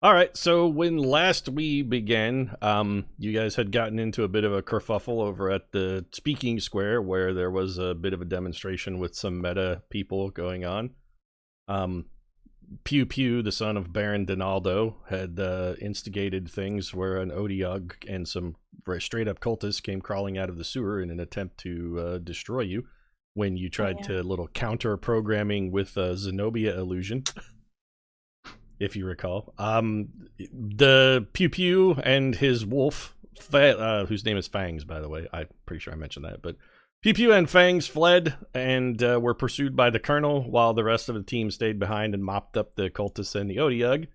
All right, so when last we began, you guys had gotten into a bit of a kerfuffle over at the speaking square where there was a bit of a demonstration with some meta people going on. Um, Pew Pew, the son of Baron Donaldo, had instigated things where an Odiog and some straight up cultists came crawling out of the sewer in an attempt to destroy you when you tried to little counter programming with Zenobia illusion. If you recall. The Pew Pew and his wolf, whose name is Fangs, by the way. I'm pretty sure I mentioned that. But Pew Pew and Fangs fled and were pursued by the Colonel, while the rest of the team stayed behind and mopped up the cultists and the Odiug.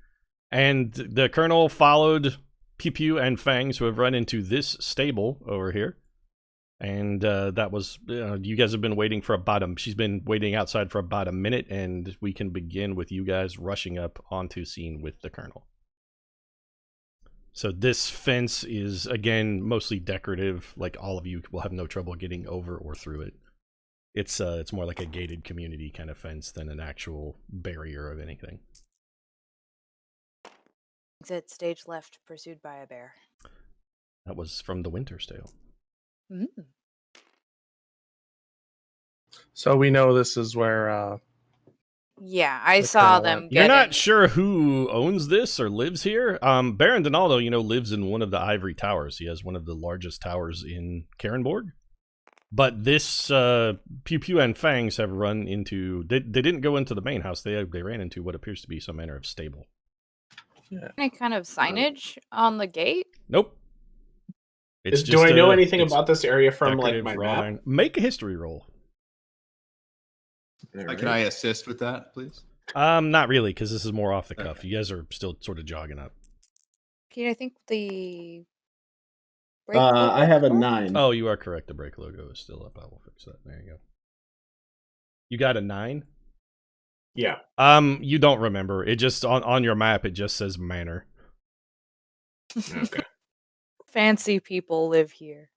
And the Colonel followed Pew Pew and Fangs, who have run into this stable over here. And that was, you guys have been waiting for she's been waiting outside for about a minute, and we can begin with you guys rushing up onto scene with the Colonel. So this fence is, again, mostly decorative. Like, all of you will have no trouble getting over or through it. It's more like a gated community kind of fence than an actual barrier of anything. Exit stage left, pursued by a bear. That was from the Winter's Tale. Mm. So we know this is where... Yeah, I saw Colonel them. You're not sure who owns this or lives here. Baron Donaldo, lives in one of the ivory towers. He has one of the largest towers in Karenborg. But this Pew Pew and Fangs have run into... They didn't go into the main house. They ran into what appears to be some manner of stable. Yeah. Any kind of signage on the gate? Nope. Do I know anything about this area from like my map? Iron. Make a history roll. Can I assist with that, please? Not really, because this is more off the cuff. Okay. You guys are still sort of jogging up. Pete, I think the I have a 9. Oh, you are correct. The break logo is still up. I will fix that. There you go. You got a 9? Yeah. You don't remember. It just on your map. It just says manor. Okay. Fancy people live here.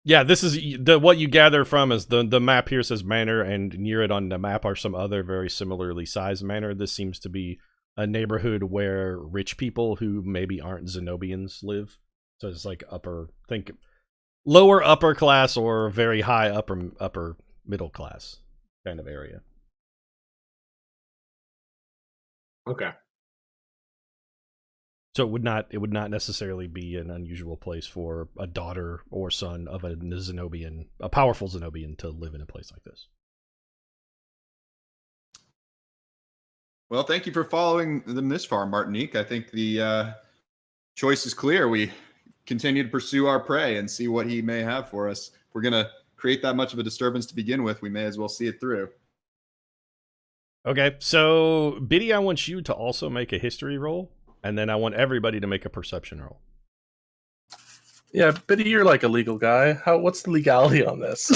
Yeah, this is what you gather from is the map here says manor, and near it on the map are some other very similarly sized manor. This seems to be a neighborhood where rich people who maybe aren't Zenobians live. So it's like lower upper class or very high upper middle class kind of area. Okay. So it would not necessarily be an unusual place for a daughter or son of a powerful Zenobian to live in a place like this. Well, thank you for following them this far, Martinique. I think the choice is clear. We continue to pursue our prey and see what he may have for us. If we're going to create that much of a disturbance to begin with, we may as well see it through. Okay, so Biddy, I want you to also make a history roll. And then I want everybody to make a perception roll. Yeah, Biddy, you're like a legal guy. What's the legality on this?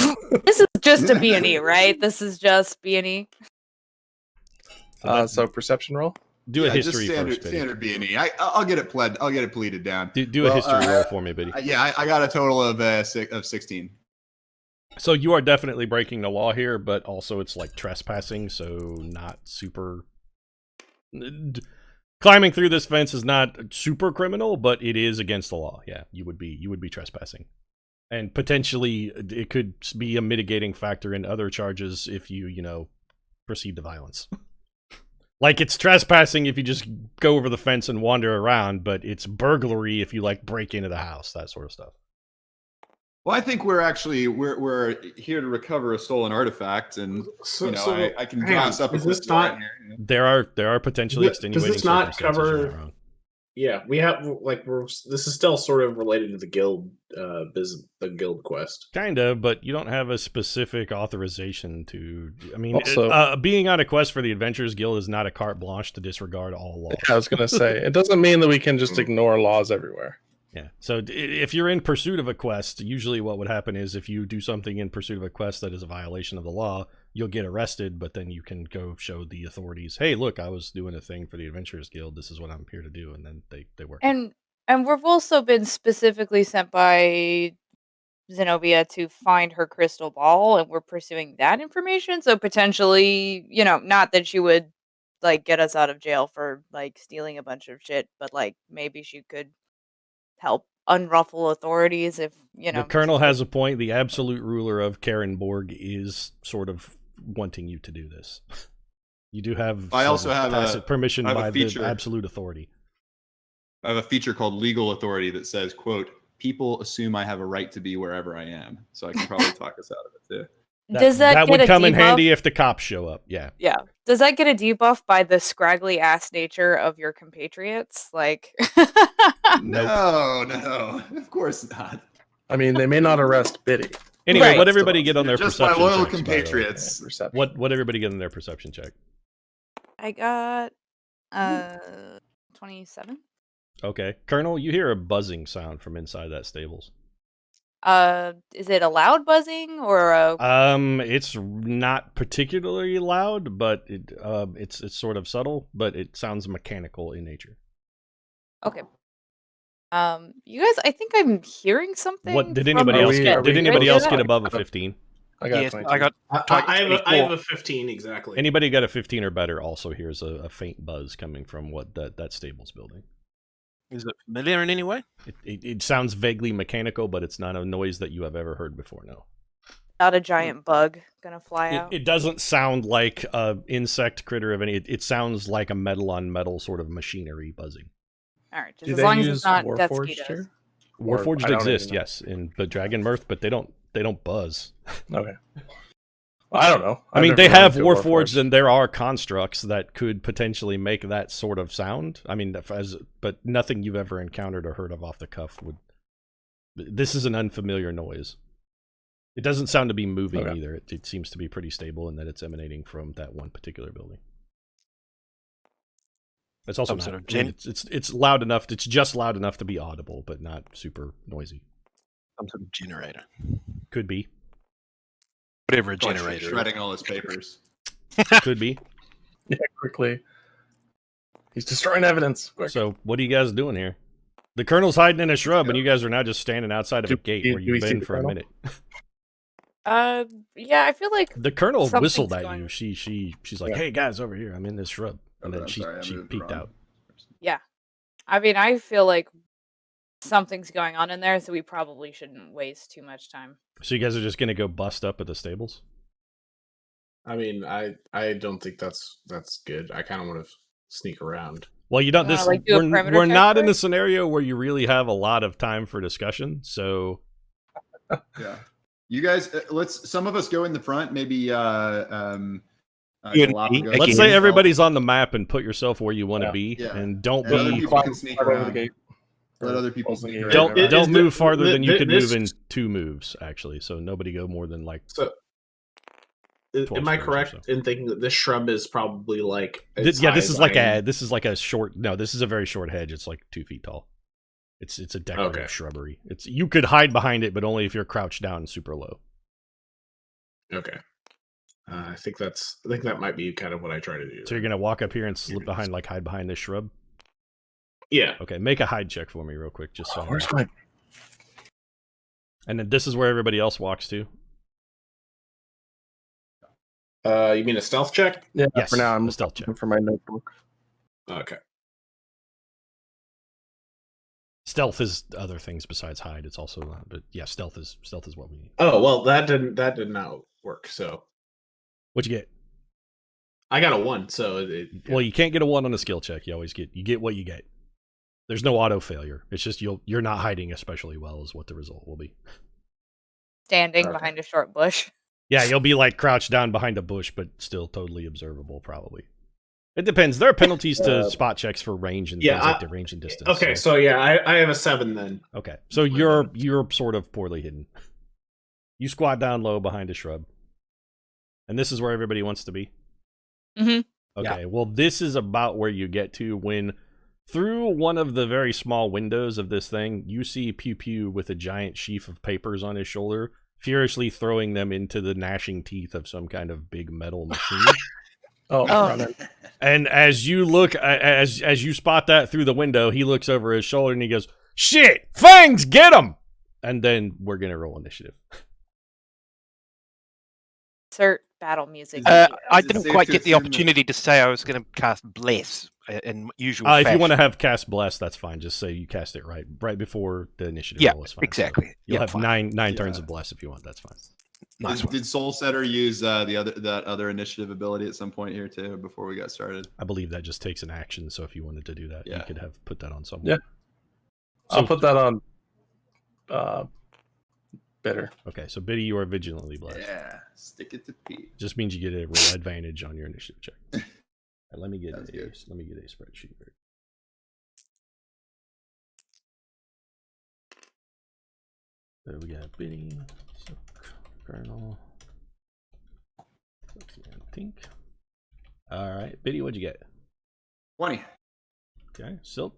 This is just a B&E, right? This is just B&E. So perception roll? Do a history just first, Biddy. Standard B&E. I'll get it pled. I'll get it pleaded down. Do a history roll for me, Biddy. Yeah, I got a total of 16. So you are definitely breaking the law here, but also it's like trespassing, so not super... Climbing through this fence is not super criminal, but it is against the law. Yeah, you would be trespassing. And potentially it could be a mitigating factor in other charges if you proceed to violence. Like, it's trespassing if you just go over the fence and wander around, but it's burglary if you break into the house, that sort of stuff. Well, I think we're here to recover a stolen artifact, and I can toss up. Is this not? There are potentially extenuating. Does this not cover? Yeah, we have this is still sort of related to the guild, the guild quest. Kinda, but you don't have a specific authorization to. I mean, also, being on a quest for the Adventurers Guild is not a carte blanche to disregard all laws. I was gonna say it doesn't mean that we can just ignore laws everywhere. Yeah, so if you're in pursuit of a quest, usually what would happen is if you do something in pursuit of a quest that is a violation of the law, you'll get arrested, but then you can go show the authorities, hey, look, I was doing a thing for the Adventurers Guild, this is what I'm here to do, and then they work. And we've also been specifically sent by Zenobia to find her crystal ball, and we're pursuing that information, so potentially, not that she would like get us out of jail for like stealing a bunch of shit, but like maybe she could help unruffle authorities if The colonel has a point. The absolute ruler of Karenborg is sort of wanting you to do this. You do have I also have tacit permission I have a by the feature. absolute authority. I have a feature called legal authority that says, quote, people assume I have a right to be wherever I am. So I can probably talk us out of it too. Does that get would a come in debuff? handy if the cops show up. Yeah. Yeah. Does that get a debuff by the scraggly ass nature of your compatriots? Like No, of course not. I mean, they may not arrest Biddy. Anyway, Right. what everybody get on their Just my perception loyal checks, by the way. compatriots. Perception. What everybody get on their perception check? I got 27. Okay. Colonel, you hear a buzzing sound from inside that stables. Is it a loud buzzing or a It's not particularly loud, but it's sort of subtle, but it sounds mechanical in nature. Okay. You guys, I think I'm hearing something. What did from anybody the else we- get? are Did we- anybody Yeah. else get above a 15? I got Yes, 22. I got. I have a 15 exactly. Anybody got a 15 or better also hears a faint buzz coming from what that stable's building. Is it familiar in any way? It sounds vaguely mechanical, but it's not a noise that you have ever heard before, no. Not a giant bug gonna fly out. It doesn't sound like a insect critter of any. It sounds like a metal on metal sort of machinery buzzing. All right, just Do as they long as use it's not death Warforged mosquitoes. here? Or- I Warforged don't exists, even know. yes, in the Dragonmyrth, but they don't buzz. Okay. Well, I don't know. I I've mean, never they run have into Warforged, and there are constructs that could potentially make that sort of sound. I mean, but nothing you've ever encountered or heard of off the cuff would. This is an unfamiliar noise. It doesn't sound to be moving Okay. either. It seems to be pretty stable in that it's emanating from that one particular building. It's also Some sort not. of I mean, it's loud enough. It's just loud enough to be audible, but not super noisy. Some sort of generator. Could be. Whatever a Gosh, generator. shredding all his papers. Could be. Yeah, quickly. He's destroying evidence. Quick. So, what are you guys doing here? The colonel's hiding in a shrub, and you guys are now just standing outside of a gate where do you've we see been the for a colonel? minute. Yeah, I feel like The colonel Something's whistled at going you. on. She's like, Yeah. "Hey guys, over here! I'm in this shrub." And then I'm she sorry, I moved peeked wrong. out. I mean, I feel like something's going on in there, so we probably shouldn't waste too much time. So you guys are just gonna go bust up at the stables? I mean, I don't think that's good. I kind of want to sneak around. Well, you don't. You This wanna, like, do a perimeter we're check not in a first? scenario where you really have a lot of time for discussion. So Yeah. You guys, some of us go in the front, maybe You and Galapa me, goes let's Again. say in. everybody's on the map and put yourself where you want to Yeah. be, Yeah. and don't And other be people can sneak Right over the around. gate. Let Or other people close the sneak gate. around. don't Is don't the- move farther than you the- can this- move in 2 moves. Actually, so nobody go more than like. So, 12 am I squares or correct so. in thinking that this shrub is probably like? This is as like high as this is like a short. No, this is a very short hedge. It's like 2 feet tall. It's a decorative Okay. shrubbery. You could hide behind it, but only if you're crouched down super low. Okay. I think that might be kind of what I try to do. So you're gonna walk up here and slip behind, like hide behind this shrub. Yeah. Okay, make a hide check for me real quick, just so. I know. Where's my... And then this is where everybody else walks to. You mean a stealth check? Yeah, Yes, for now, I'm a stealth check. looking for my notebook. Okay. Stealth is other things besides hide. It's also, but yeah, stealth is what we need. Oh well, that did not work. So What'd you get? I got a 1. So Well, you can't get a 1 on a skill check. You get what you get. There's no auto failure. It's just you're not hiding especially well is what the result will be. Standing Okay. behind a short bush. Yeah, you'll be like crouched down behind a bush, but still totally observable, probably. It depends. There are penalties to spot checks for range and Yeah, things like the range and distance. okay. So yeah, I have a 7 then. Okay, so you're sort of poorly hidden. You squat down low behind a shrub, and this is where everybody wants to be. Mhm. Okay, well, this is about where you get to when, through one of the very small windows of this thing, you see Pew Pew with a giant sheaf of papers on his shoulder, furiously throwing them into the gnashing teeth of some kind of big metal machine. Oh, Oh. running. And as you look, as you spot that through the window, he looks over his shoulder and he goes, "Shit, Fangs, get him!" And then we're gonna roll initiative. Insert battle music. Uh, here. I Is it didn't safe quite to get the assume that- opportunity to say I was going to cast Bless in usual If fashion. you want to have cast bless, that's fine. Just say you cast it right before the initiative Yeah, roll is fine. exactly. So you'll Yeah, have fine. nine turns Yeah. of bless if you want. That's fine. Nice one. Did Soul Setter use that other initiative ability at some point here too before we got started? I believe that just takes an action. So if you wanted to do that, you Yeah. could have put that on someone. Yeah. I'll So- put that on bitter. Okay, so Biddy, you are vigilantly blessed. Yeah, stick it to Pete. Just means you get a roll advantage on your initiative check. Let me get Sounds a good. spreadsheet. So we got Biddy, Silk, Colonel, and Tink. All right, Biddy, what'd you get? 20. Okay, Silk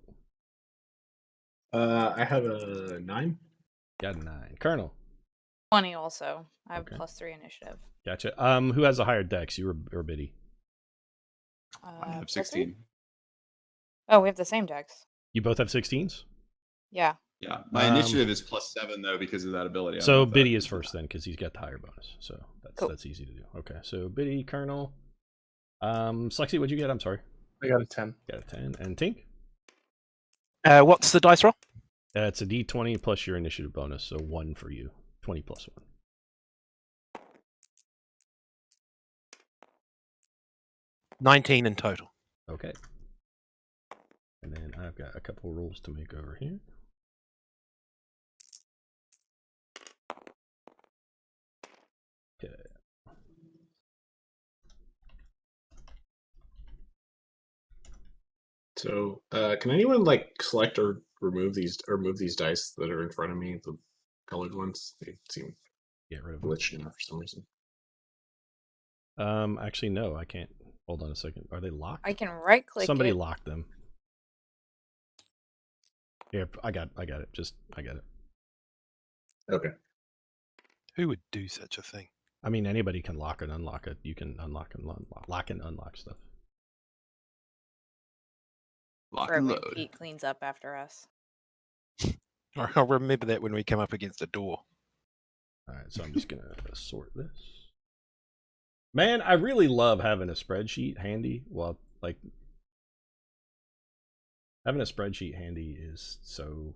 I have a 9. got a 9. Colonel, 20 also. I have Okay. +3 initiative. gotcha. Who has a higher dex, you or Biddy? I have +3? 16. Oh, we have the same dex. You both have 16s. Yeah. Yeah, my initiative is +7 though because of that ability. I don't know So if that- Biddy is first then, because he's got the higher bonus. So Cool. that's easy to do. Okay, so Biddy, Colonel. Slexy, what'd you get? I'm sorry. I got a 10. Got a 10. And Tink? What's the dice roll? It's a D20 plus your initiative bonus, so 1 for you. 20 plus 1. 19 in total. Okay. And then I've got a couple rolls to make over here. Okay. So, can anyone like select or remove these dice that are in front of me? The colored ones. They seem Get rid of them. glitched in for some reason. Actually, no, I can't. Hold on a second. Are they locked? I can right click Somebody it. locked them. Yeah, I got it. I got it. Okay. Who would do such a thing? I mean, anybody can lock and unlock it. You can unlock and lock and unlock stuff. Lock Forever and when load. Pete cleans up after us. I'll remember that when we come up against a door. All right, so I'm just gonna sort this. Man, I really love having a spreadsheet handy. Well, like having a spreadsheet handy is so.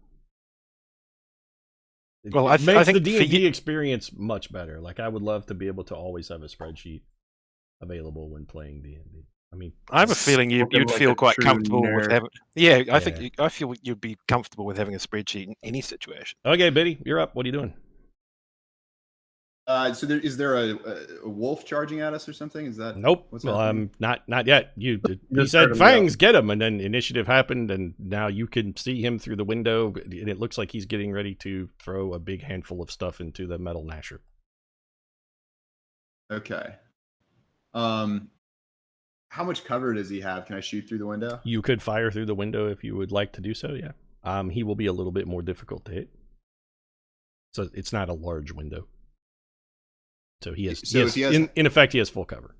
Well, it I makes think the for D&D you- experience much better. Like I would love to be able to always have a spreadsheet available when playing D&D. I mean, I have a feeling you'd Spoken like feel a quite true comfortable with nerd. having. Yeah, I Yeah. think I feel you'd be comfortable with having a spreadsheet in any situation. okay, Biddy, you're up. What are you doing? So is there a wolf charging at us or something? Is that Nope. What's Well, happening? not yet. You he Just said heard him fangs, get him, and then initiative happened, and now you can see him through the window, and it looks like he's getting ready to throw a big handful of stuff into the metal gnasher. Okay. How much cover does he have? Can I shoot through the window? You could fire through the window if you would like to do so. Yeah. He will be a little bit more difficult to hit. So it's not a large window. So he has. So if he has- in effect, he has full cover.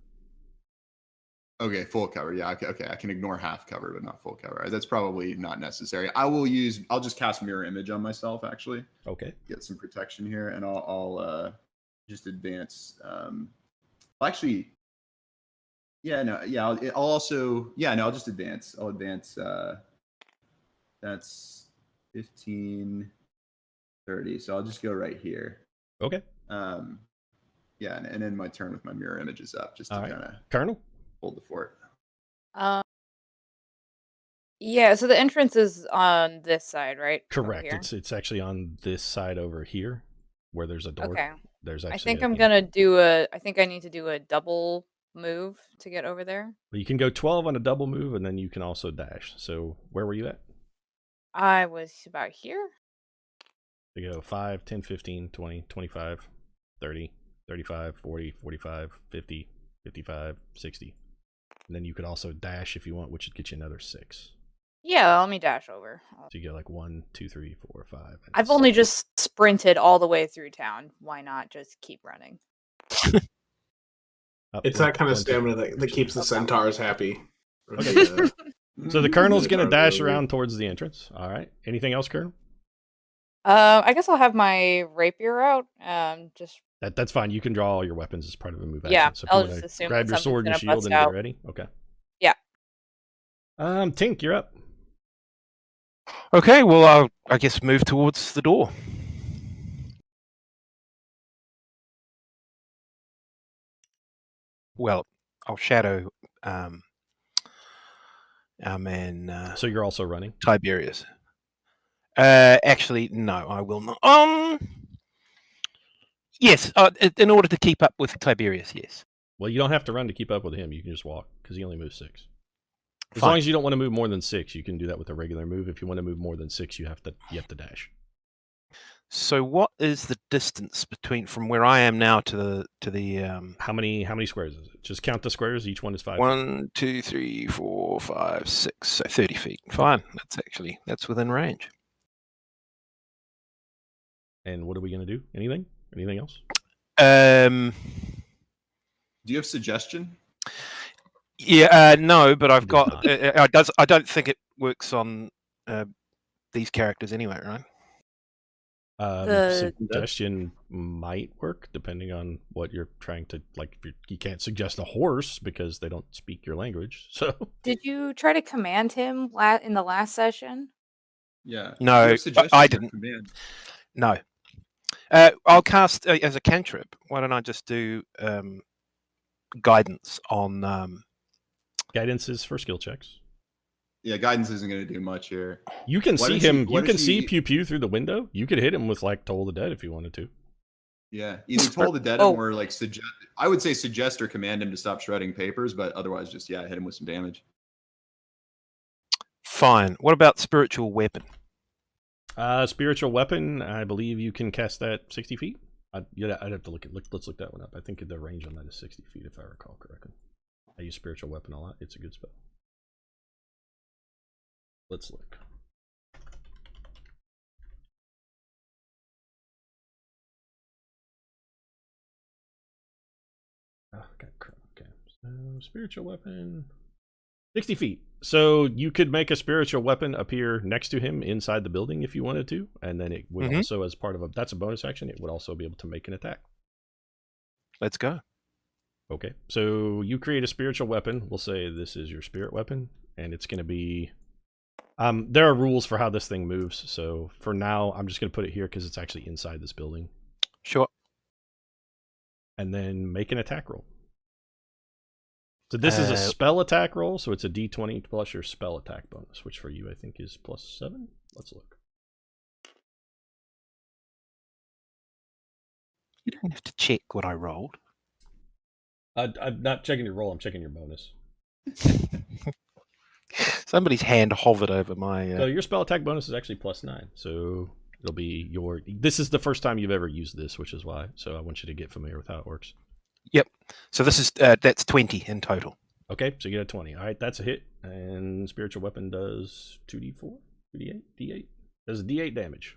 Okay, full cover. Yeah, okay. I can ignore half cover, but not full cover. That's probably not necessary. I'll just cast mirror image on myself actually. Okay. Get some protection here, and I'll just advance. Actually, yeah, no, yeah. I'll just advance. I'll advance. That's 15, 30. So I'll just go right here. Okay. Yeah, and end my turn with my mirror images up, just to All right. kind of Colonel. hold the fort. Yeah, so the entrance is on this side, right? Over Correct. here? It's actually on this side over here, where there's a door. Okay. There's I actually. think I'm gonna do I think I need to do a double move to get over there. Well, you can go 12 on a double move, and then you can also dash. So where were you at? I was about here. You go 5, 10, 15, 20, 25, 30, 35, 40, 45, 50, 55, 60. And then you could also dash if you want, which would get you another 6. Yeah, let me dash over. So you get like 1, 2, 3, 4, 5. and I've only 6. just sprinted all the way through town. Why not just keep running? Up It's one- that kind of one, two, stamina three, that keeps the centaurs happy. Okay. So the Colonel's going to Centaurs dash really- around towards the entrance. All right. Anything else, Colonel? I guess I'll have my rapier out. Just That's fine. You can draw all your weapons as part of a move Yeah, action. So if I'll you just want to assume grab that your something's sword and gonna shield bust and get out. ready. Okay. Yeah. Tink, you're up. Okay, well, I'll, I guess, move towards the door. Well, I'll shadow our man So you're also running. Tiberius. Actually, no, I will not. Yes, in order to keep up with Tiberius, yes. Well, you don't have to run to keep up with him. You can just walk because he only moves 6. As Fine. long as you don't want to move more than 6, you can do that with a regular move. If you want to move more than 6, you have to dash. So, what is the distance from where I am now to the How many squares is it? Just count the squares. Each one is 5 feet. 1, 2, 3, 4, 5, 6, so 30 feet. Fine. That's within range. And what are we going to do? Anything else? Um. Do you have suggestion? Yeah. No, but I've It got. does I don't think it works on these characters anyway, right? Suggestion might work depending on what you're trying to like. You can't suggest a horse because they don't speak your language. So Did you try to command him in the last session? Yeah. No, Do you have suggestion I or didn't. command? No. I'll cast as a cantrip. Why don't I just do guidance on? guidance is for skill checks. Yeah, guidance isn't going to do much here. You can Why see does he- him. why You can does see he- Pew Pew through the window. You could hit him with like Toll the Dead if you wanted to. Yeah, either Toll the Dead Oh. or like suggest. I would say suggest or command him to stop shredding papers, but otherwise, just hit him with some damage. Fine. What about spiritual weapon? Spiritual weapon. I believe you can cast that 60 feet. I'd have to let's look that one up. I think the range on that is 60 feet if I recall correctly. I use spiritual weapon a lot. It's a good spell. Let's look. Okay. So spiritual weapon, 60 feet. So you could make a spiritual weapon appear next to him inside the building if you wanted to, and then it would also, as part of that's a bonus action, it would also be able to make an attack. Let's go. Okay, so you create a spiritual weapon. We'll say this is your spirit weapon, and it's going to be... there are rules for how this thing moves, so for now, I'm just going to put it here because it's actually inside this building. Sure. And then make an attack roll. So this is a spell attack roll, so it's a d20 plus your spell attack bonus, which for you I think is +7. Let's look. You don't have to check what I rolled. I'm not checking your roll, I'm checking your bonus. Somebody's hand hovered over my... So your spell attack bonus is actually +9, so it'll be your... This is the first time you've ever used this, which is why, so I want you to get familiar with how it works. Yep. So this is that's 20 in total. Okay, so you get a 20. All right, that's a hit, and spiritual weapon does 2d4, 2d8, d8. Does d8 damage.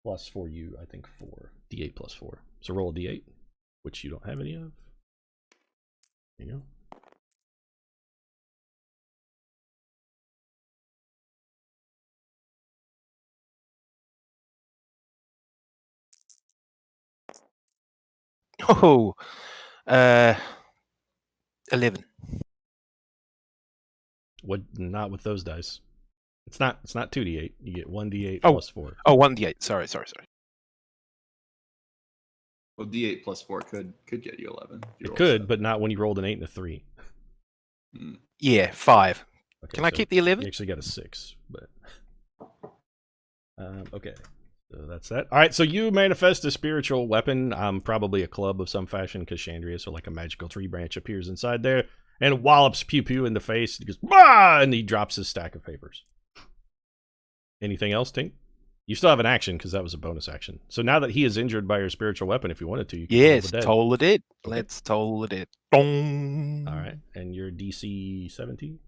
Plus for you, I think 4. D8 plus 4. So roll a D8, which you don't have any of. There you Oh, 11. What? Not with those dice. It's not 2d8. You get 1d8 Oh. plus 4. Oh, 1d8. Sorry. Well, D8 plus 4 could get you 11. if you It roll could, 7. but not when you rolled an 8 and a 3. Yeah, 5. Okay, Can I so keep the 11? You actually got a 6, but okay. So that's that. All right, so you manifest a spiritual weapon, probably a club of some fashion, because Chandria, so like a magical tree branch appears inside there and wallops Pew Pew in the face. He goes, "Bah!" And he drops his stack of papers. Anything else, Tink? You still have an action because that was a bonus action. So now that he is injured by your spiritual weapon, if you wanted to, you can Yes, toll the dead. toll the dead. Okay. Let's toll the dead. Dong. All right, and your DC 17.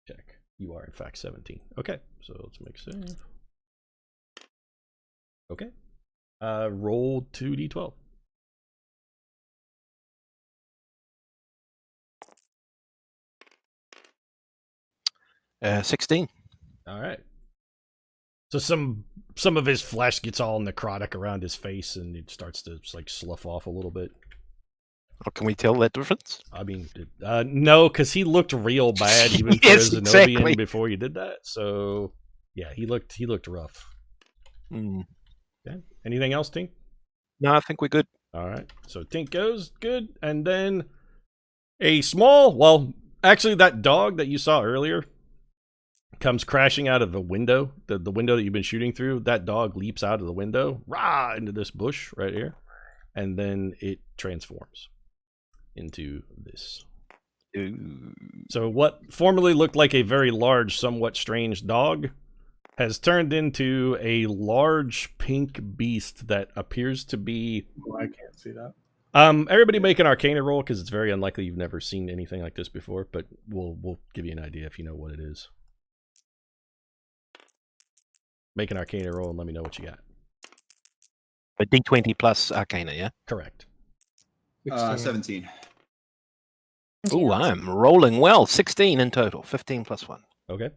Check. You are in fact 17. Okay, so let's make a save. Okay. Roll 2d12. 16. All right. So some of his flesh gets all necrotic around his face, and it starts to like slough off a little bit. Or can we tell that difference? I mean, no, because he looked real bad even for Yes, a Zenobian exactly. before you did that. So yeah, he looked rough. Hmm. Okay. Anything else, Tink? No, I think we're good. All right. So Tink goes good, and then a small, well, actually, that dog that you saw earlier comes crashing out of the window, the window that you've been shooting through. That dog leaps out of the window, rah, into this bush right here, and then it transforms into this. Ooh. So what formerly looked like a very large, somewhat strange dog has turned into a large pink beast that appears to be... Oh, I can't see that. Everybody make an Arcana roll, because it's very unlikely you've never seen anything like this before, but we'll give you an idea if you know what it is. Make an Arcana roll and let me know what you got. A D20 plus Arcana, yeah? Correct. 17. Ooh, I'm rolling well. 16 in total. 15 plus 1. Okay.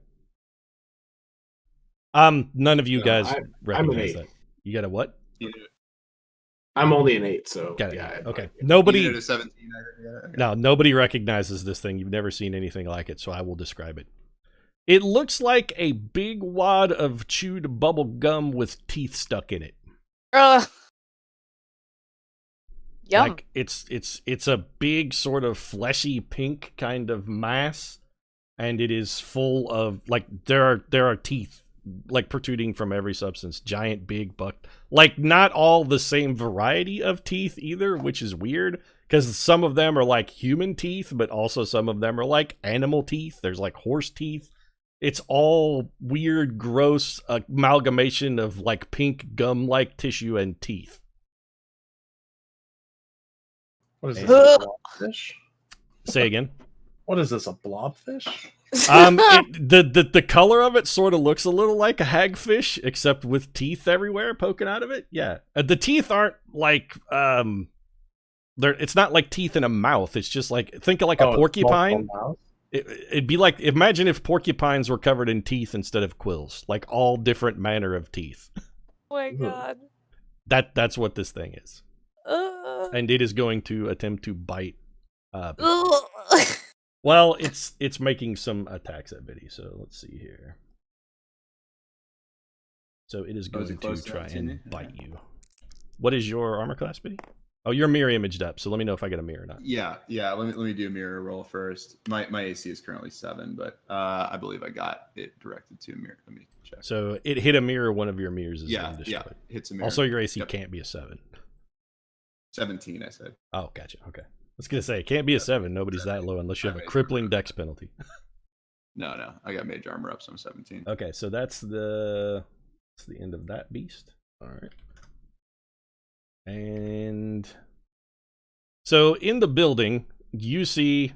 None of you guys I'm recognize an 8. that. You got a what? I'm only an 8, so Got it. yeah. Okay. You Nobody. did a 17. Okay. No, nobody recognizes this thing. You've never seen anything like it, so I will describe it. It looks like a big wad of chewed bubble gum with teeth stuck in it. Yum. Like it's a big sort of fleshy pink kind of mass, and it is full of like there are teeth like protruding from every substance, giant big buck. Like not all the same variety of teeth either, which is weird because some of them are like human teeth, but also some of them are like animal teeth. There's like horse teeth. It's all weird, gross amalgamation of like pink gum-like tissue and teeth. What is this? A blobfish? Say again. What is this? A blobfish? The color of it sort of looks a little like a hagfish, except with teeth everywhere poking out of it. Yeah, the teeth aren't like it's not like teeth in a mouth. It's just like think of like a porcupine. It'd be like imagine if porcupines were covered in teeth instead of quills, like all different manner of teeth. Oh my god. That's what this thing is, and it is going to attempt to bite. Well, it's making some attacks at Biddy, so let's see here. So it is going to try and bite you. What is your armor class, Biddy? Oh, you're mirror imaged up, so let me know if I get a mirror or not. Yeah. Let me do a mirror roll first. My AC is currently 7, but I believe I got it directed to a mirror. Let me check. So it hit a mirror. One of your mirrors is destroyed. Hits a mirror. Also, your AC can't be a 7. 17, I said. Oh, gotcha. Okay. I was gonna say it can't be a 7. Nobody's that low unless you have a crippling dex penalty. No. I got mage armor up, so I'm 17. Okay, so that's the end of that beast. All right. And so in the building, you see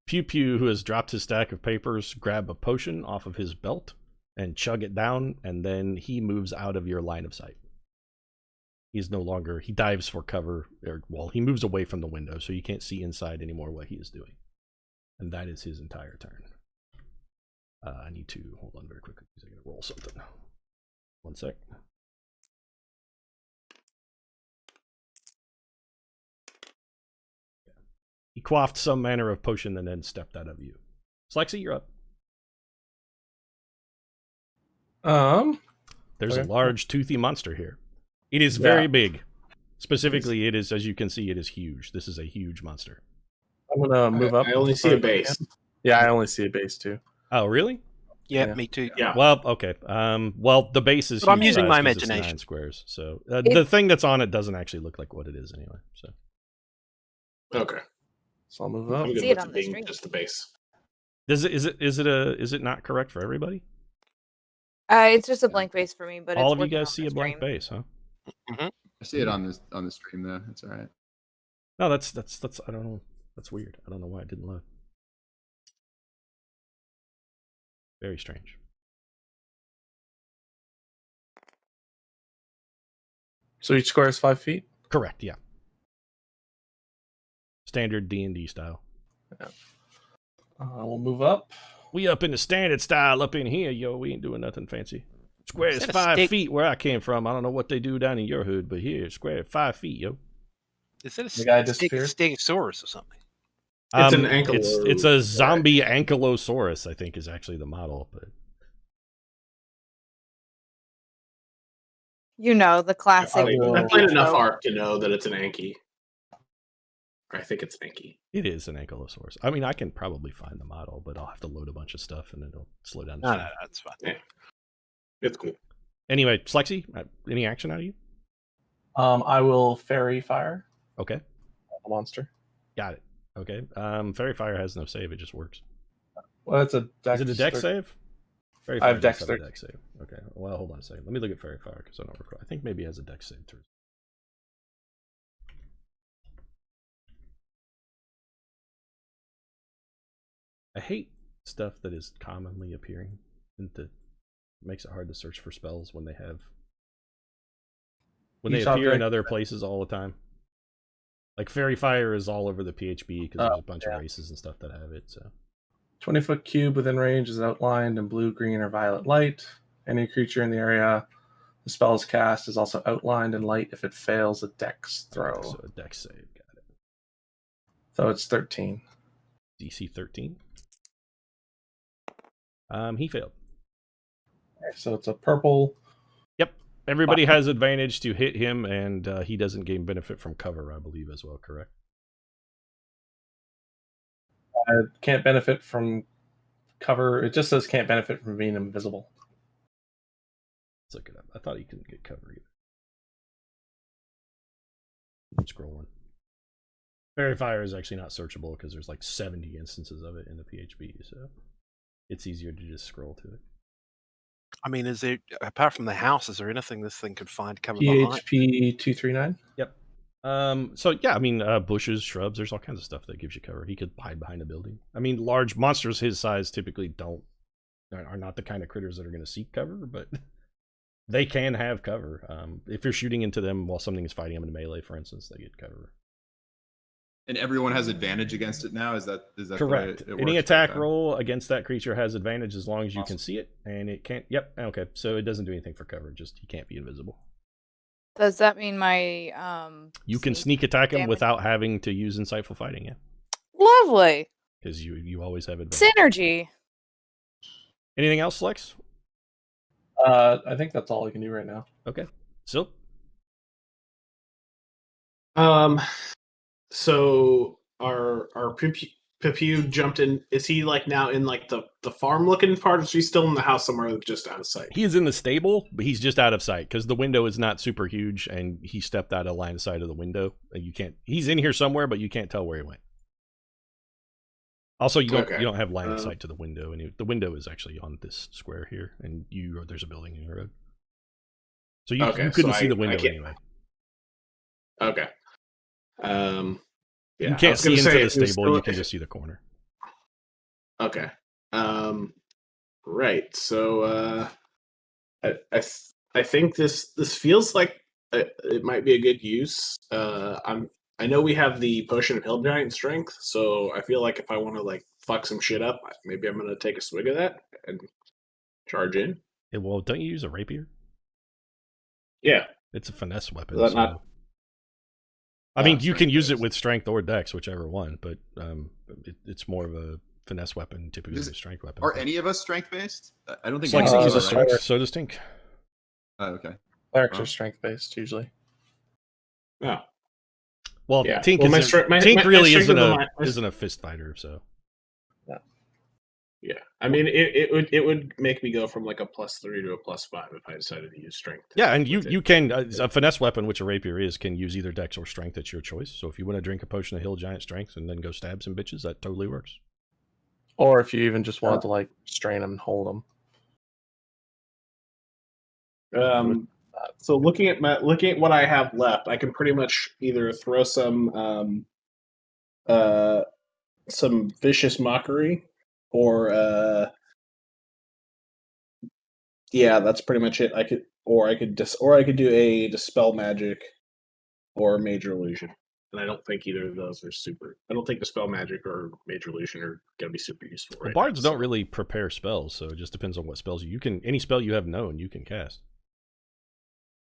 Pew Pew, who has dropped his stack of papers, grab a potion off of his belt and chug it down, and then he moves out of your line of sight. He's no longer, he dives for cover, he moves away from the window, so you can't see inside anymore what he is doing. And that is his entire turn. I need to, hold on very quickly, because I gotta roll something. One sec. He quaffed some manner of potion and then stepped out of view. Slexy, you're up. There's a large toothy monster here. It is very big. Specifically, it is, as you can see, it is huge. This is a huge monster. I'm gonna move up. I only see a base. Yeah, I only see a base too. Oh, really? Yeah, me too. Yeah. Well, okay. Well, the base is. But I'm huge using size my 'cause it's imagination. 9 squares. So the thing that's on it doesn't actually look like what it is anyway. So. Okay. So I'll move up. I'm good See it with on it the being screen. just the base. Is it not correct for everybody? It's just a blank base for me, but All it's of you working guys on see the a blank screen. base, huh? I see it on the stream though. It's all right. No, that's I don't know. That's weird. I don't know why it didn't load. Very strange. So each square is 5 feet? Correct, yeah. Standard D&D style. We'll move up. We up in the standard style up in here, yo. We ain't doing nothing fancy. Square is that a 5 stick? feet where I came from. I don't know what they do down in your hood, but here, square 5 feet, yo. Is it The guy a disappeared? Stegosaurus or something? It's an It's a zombie ankylosaurus, I think, is actually the model. But You know, the classic. I played enough art to know that it's an Anki. I think it's an Anki. it is an ankylosaurus. I mean, I can probably find the model, but I'll have to load a bunch of stuff and it'll slow down the No, stream. that's fine. Yeah. It's cool. Anyway, Slexy, any action out of you? I will fairy fire Okay, the monster. got it. Okay, fairy fire has no save; it just works. Well, it's a dex. Is it a dex save? Fairy I have fire dex does have a 13. dex save. Okay, well, hold on a second. Let me look at fairy fire because I don't recall. I think maybe it has a dex save too. I hate stuff that is commonly appearing and that makes it hard to search for spells when they Each appear in object- other places all the time. Like fairy fire is all over the PHB because there's a bunch of races and stuff that have it. So 20-foot cube within range is outlined in blue, green, or violet light. Any creature in the area the spell is cast is also outlined in light if it fails a dex throw. So a dex save, got it. So it's 13. DC 13. He failed. Okay, so it's a purple. Yep. Everybody has advantage to hit him, and he doesn't gain benefit from cover, I believe, as well, correct? Can't benefit from cover. It just says can't benefit from being invisible. Let's look it up. I thought he couldn't get cover either. I'm scrolling. Fairy fire is actually not searchable because there's like 70 instances of it in the PHB, so it's easier to just scroll to it. I mean, is there, apart from the house, is there anything this thing could find cover behind? PHP 239. Yep. So yeah, I mean, bushes, shrubs, there's all kinds of stuff that gives you cover. He could hide behind a building. I mean, large monsters his size typically are not the kind of critters that are going to seek cover, but they can have cover. If you're shooting into them while something is fighting them in melee, for instance, they get cover. And everyone has advantage against it now? Is that Correct. the way it Any works? attack Okay. roll against that creature has advantage as long as you Awesome. can see it, and it can't. Yep. Okay. So it doesn't do anything for cover. Just he can't be invisible. Does that mean my You can sneak attack him damage? without having to use insightful fighting, yeah, Lovely because you always have advantage. synergy. Anything else, Lex? I think that's all I can do right now. Okay. Silk. So our Pew jumped in. Is he like now in like the farm looking part, or is he still in the house somewhere just out of sight? He is in the stable, but he's just out of sight because the window is not super huge, and he stepped out of line of sight of the window. And you can't. He's in here somewhere, but you can't tell where he went. Also, you don't have line of sight to the window, and the window is actually on this square here, and there's a building in your road, so you couldn't see the window anyway. Okay. Yeah, you can't see into the stable. You can just see the corner. Okay. Right. So I think this feels like it might be a good use. I know we have the potion of hill giant strength, so I feel like if I want to like fuck some shit up, maybe I'm gonna take a swig of that and charge in. Well, don't you use a rapier? Yeah. It's a finesse weapon. Is that not? I mean, you can use it with strength or dex, whichever one, but it's more of a finesse weapon, typically a strength weapon. Are any of us strength based? I don't think Slexy any of uses us are, right? strength, so does Tink. Oh, okay. Clerics are strength based usually. Oh. Well, Yeah. Tink, Well, Tink my really strength isn't a fist fighter, so. Yeah, I mean, it would make me go from like a +3 to a +5 if I decided to use strength. Yeah, and you can a finesse weapon, which a rapier is, can use either dex or strength at your choice. So if you want to drink a potion of hill giant strength and then go stab some bitches, that totally works. Or if you even just want to like strain them and hold them. So looking at what I have left, I can pretty much either throw some vicious mockery, or yeah, that's pretty much it. I could do a dispel magic or major illusion. and I don't think either of those are super. I don't think the spell magic or major illusion are going to be super useful. Well, Right bards now, don't really prepare spells, so it just depends on what spells you can. Any spell you have known, you can cast.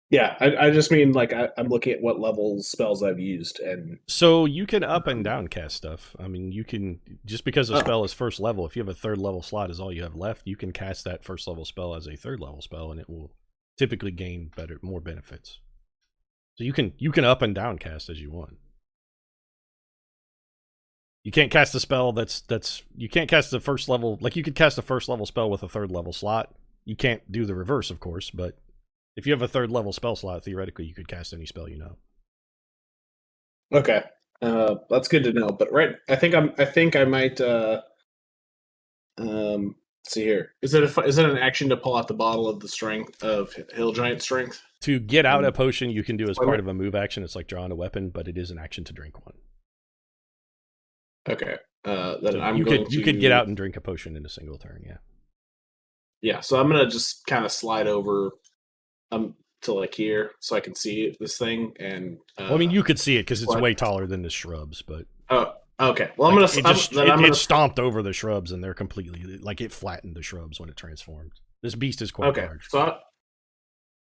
Yeah, I just mean like I'm looking at what level spells I've used, and So you can up and down cast stuff. I mean, you can just because a spell is first level. If you have a third level slot is all you have left, you can cast that first level spell as a third level spell, and it will typically gain more benefits. So you can up and down cast as you want. You can't cast a spell that's you can't cast the first level, like you could cast a first level spell with a third level slot. You can't do the reverse, of course, but if you have a third level spell slot, theoretically you could cast any spell you know. okay, that's good to know. But I think I might. Let's see here. Is it an action to pull out the bottle of the strength of Hill Giant strength? To get out a potion, you can do as part of a move action. It's like drawing a weapon, but it is an action to drink one. Okay. Then So I'm you going could you could get out and drink a potion in a single turn. Yeah. Yeah. So I'm gonna just kind of slide over, to like here, so I can see this thing. And Well, I mean, you could see it because it's what? way taller than the shrubs, but Oh, okay. Well, like, I'm gonna it stomped over the shrubs, and they're completely like it flattened the shrubs when it transformed. This beast is quite okay. large. So,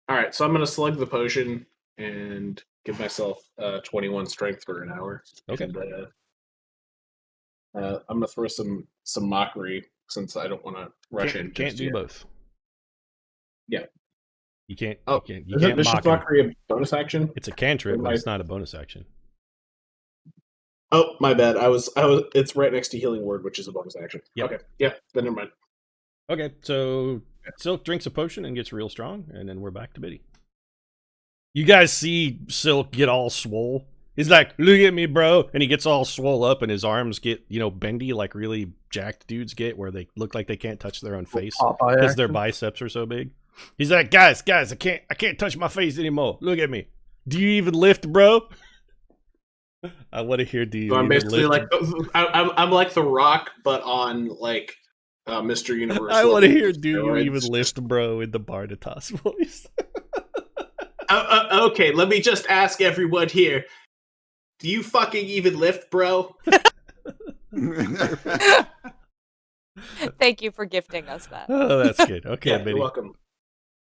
all right. So I'm gonna slug the potion and give myself 21 strength for an hour. Okay. And, I'm gonna throw some mockery since I don't want to rush in. Can't just do yet. both. Yeah. You can't. Oh, you can't is mock him. mockery a bonus action? It's a cantrip, but Am I- it's not a bonus action. Oh, my bad. I was. It's right next to healing word, which is a bonus action. Yep. Okay. Yeah. Then never mind. Okay, so Silk drinks a potion and gets real strong, and then we're back to Biddy. You guys see Silk get all swole. He's like, "Look at me, bro," and he gets all swole up, and his arms get, bendy like really jacked dudes get, where they look like they can't touch their own face Popeye because their action. biceps are so big. He's like, guys, I can't touch my face anymore. Look at me. Do you even lift, bro? I want to hear. Do you? So I'm even basically lift? like I'm like the Rock, but on like Mr. Universe. I want to hear. level Do you steroids. even lift, bro? In the Barditas voice. Okay, let me just ask everyone here. Do you fucking even lift, bro? Thank you for gifting us that. Oh, that's good. Okay, Yeah, Biddy. you're welcome.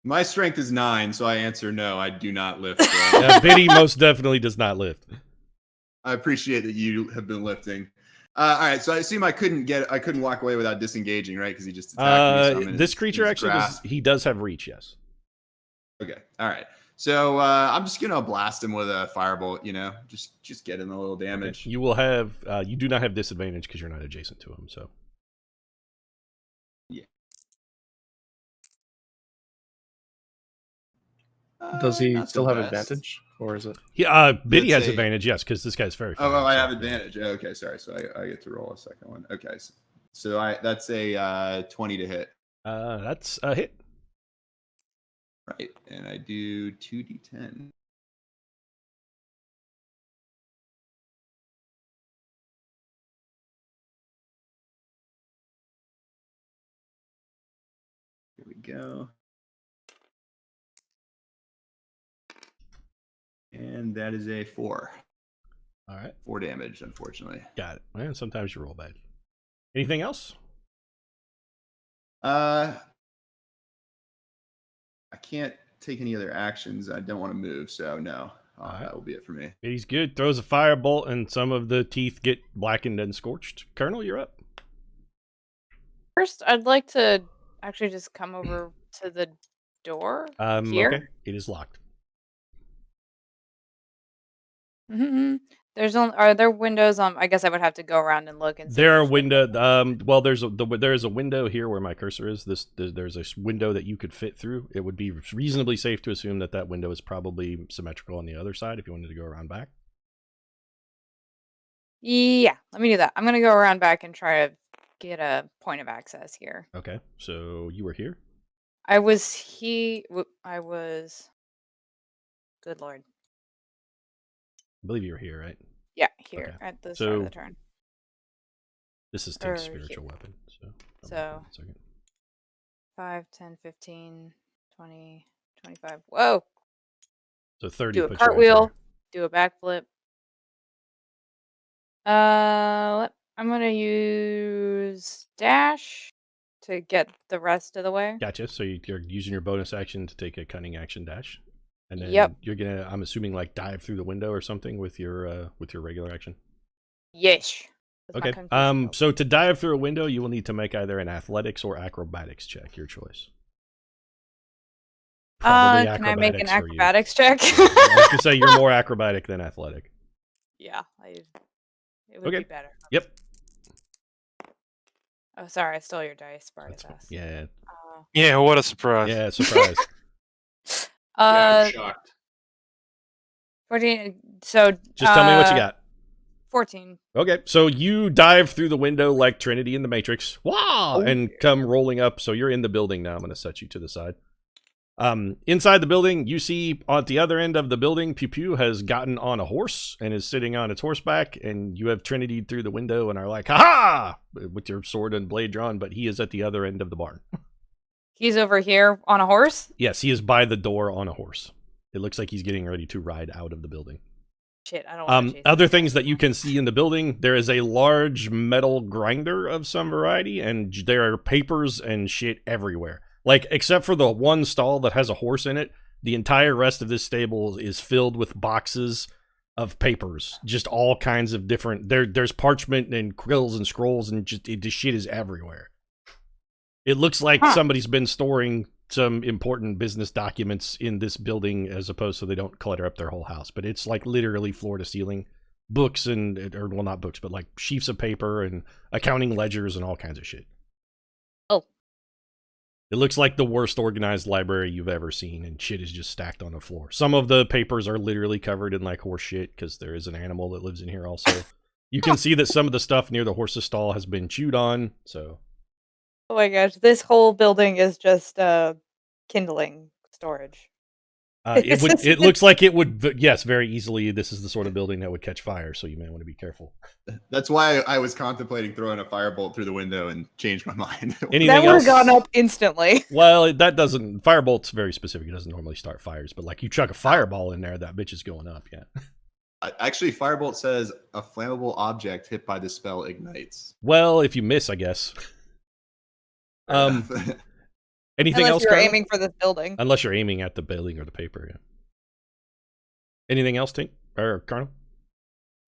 My strength is 9, so I answer no. I do not lift. Bro. Yeah, Biddy most definitely does not lift. I appreciate that you have been lifting. All right, so I assume I couldn't walk away without disengaging, right? Because he just attacked me. So I'm in This his- creature his actually grasp. he does have reach, yes. Okay, all right. So I'm just gonna blast him with a firebolt. Just get him a little damage. You will have you do not have disadvantage because you're not adjacent to him. So Does he Not still the have best. advantage, or is it? Biddy has say- advantage, yes, because this guy's very. Oh, fast, I so- have advantage. Okay, sorry. So I get to roll a second one. Okay, so that's a 20 to hit, That's a hit. right? And I do 2d10. Here we go. And that is a 4. All right, 4 damage, unfortunately. got it. Man, sometimes you roll bad. Anything else? I can't take any other actions. I don't want to move, so no. Alright. That will be it for me. Biddy's good. Throws a firebolt, and some of the teeth get blackened and scorched. Colonel, you're up. First, I'd like to actually just come over to the door here. Okay, it is locked. Are there windows on? I guess I would have to go around and look and see. There are which window. Well, there is a window here where my cursor is. There's a window that you could fit through. It would be reasonably safe to assume that window is probably symmetrical on the other side if you wanted to go around back. Yeah, let me do that. I'm gonna go around back and try to get a point of access here. Okay, so you were here. I was. Good lord. I believe you were here, right? Yeah, here Okay. at the start of So- the turn. This is Or Tink's here. spiritual weapon. So. So- 1 second. 5, 10, 15, 20, 25. Whoa! So 30. Do a puts you right cartwheel. there. Do a backflip. I'm gonna use dash to get the rest of the way. Gotcha. So you're using your bonus action to take a cunning action dash, and then Yep. you're gonna, I'm assuming, like dive through the window or something with your regular action. Yes. That's my Okay. kung fu skill. So to dive through a window, you will need to make either an athletics or acrobatics check. Your choice. Probably Can I make an for you. acrobatics check? I was gonna say you're more acrobatic than athletic. Yeah, it would Okay. be better. Yep. Oh, sorry, I stole your dice, That's Spartacus. yeah. Yeah, what a surprise. Yeah. Surprise. Yeah, I'm shocked. 14. So Just tell me what you got. 14. Okay, so you dive through the window like Trinity in the Matrix, wow, and come rolling up. So you're in the building now. I'm going to set you to the side. Inside the building, you see at the other end of the building, Pew Pew has gotten on a horse and is sitting on its horseback, and you have Trinity through the window and are like, ha-ha, with your sword and blade drawn, but he is at the other end of the barn. He's over here on a horse? Yes, he is by the door on a horse. It looks like he's getting ready to ride out of the building. Shit, I don't want to chase Other things that you can see in the building, there is a large metal grinder of some variety, and there are papers and shit everywhere. Like, except for the one stall that has a horse in it, the entire rest of this stable is filled with boxes of papers. Just all kinds of different... There's parchment and quills and scrolls, and just the shit is everywhere. It looks like somebody's been storing some important business documents in this building, as opposed to they don't clutter up their whole house. But it's like literally floor to ceiling books and, or well, not books, but like sheets of paper and accounting ledgers and all kinds of shit. Oh. It looks like the worst organized library you've ever seen, and shit is just stacked on the floor. Some of the papers are literally covered in like horse shit because there is an animal that lives in here also. You can see that some of the stuff near the horse's stall has been chewed on, so... Oh my gosh, this whole building is just kindling storage. It looks like it would, yes, very easily. This is the sort of building that would catch fire, so you may want to be careful. That's why I was contemplating throwing a firebolt through the window and changed my mind. Anything That would else? have gone up instantly. Well, that doesn't... Firebolt's very specific. It doesn't normally start fires, but like you chuck a fireball in there, that bitch is going up, yeah. Actually, firebolt says a flammable object hit by the spell ignites. Well, if you miss, I guess. Anything Unless else, you're Carl? aiming for this building. Unless you're aiming at the building or the paper, yeah. Anything else, Tink? Or Colonel?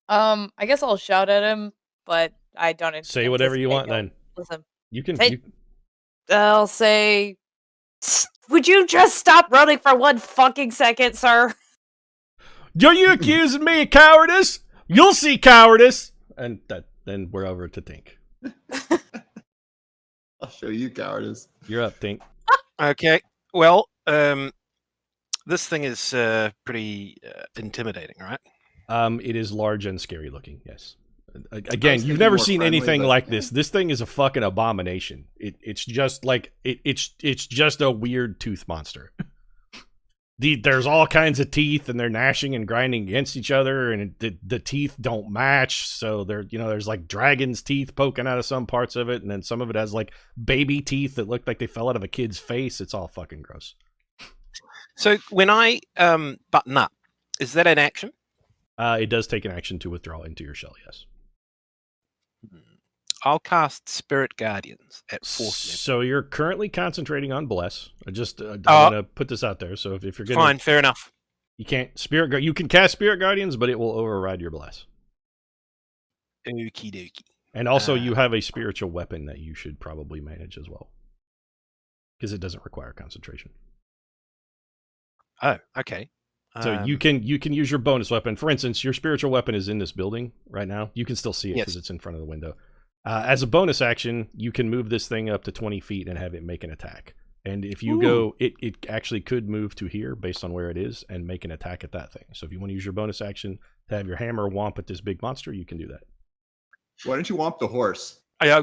I guess I'll shout at him, but I don't Say whatever you want, anticipate then. he'll listen. You can... Hey. I'll say, would you just stop running for 1 fucking second, sir? Are you accusing me of cowardice? You'll see cowardice! And then we're over to Tink. I'll show you cowardice. You're up, Tink. Okay. Well, this thing is pretty intimidating, right? It is large and scary looking, yes. Again, you've thinking never more seen friendly, anything but like yeah. this. This thing is a fucking abomination. It's just like it's just a weird tooth monster. There's all kinds of teeth, and they're gnashing and grinding against each other, and the teeth don't match. So there's like dragon's teeth poking out of some parts of it, and then some of it has like baby teeth that look like they fell out of a kid's face. It's all fucking gross. So when I button up, is that an action? It does take an action to withdraw into your shell, yes. I'll cast Spirit Guardians at 4th level. So you're currently concentrating on Bless. I'm gonna put this out there. So if you're gonna, Fine, fair enough. you can't you can cast Spirit Guardians, but it will override your Bless. Okie dokie. And also, you have a spiritual weapon that you should probably manage as well, because it doesn't require concentration. Oh, okay. So you can use your bonus weapon. For instance, your spiritual weapon is in this building right now. You can still see it because it's in front of the window. As a bonus action, you can move this thing up to 20 feet and have it make an attack. And if you go, it actually could move to here based on where it is and make an attack at that thing. So if you want to use your bonus action to have your hammer whomp at this big monster, you can do that. Why don't you whomp the horse? I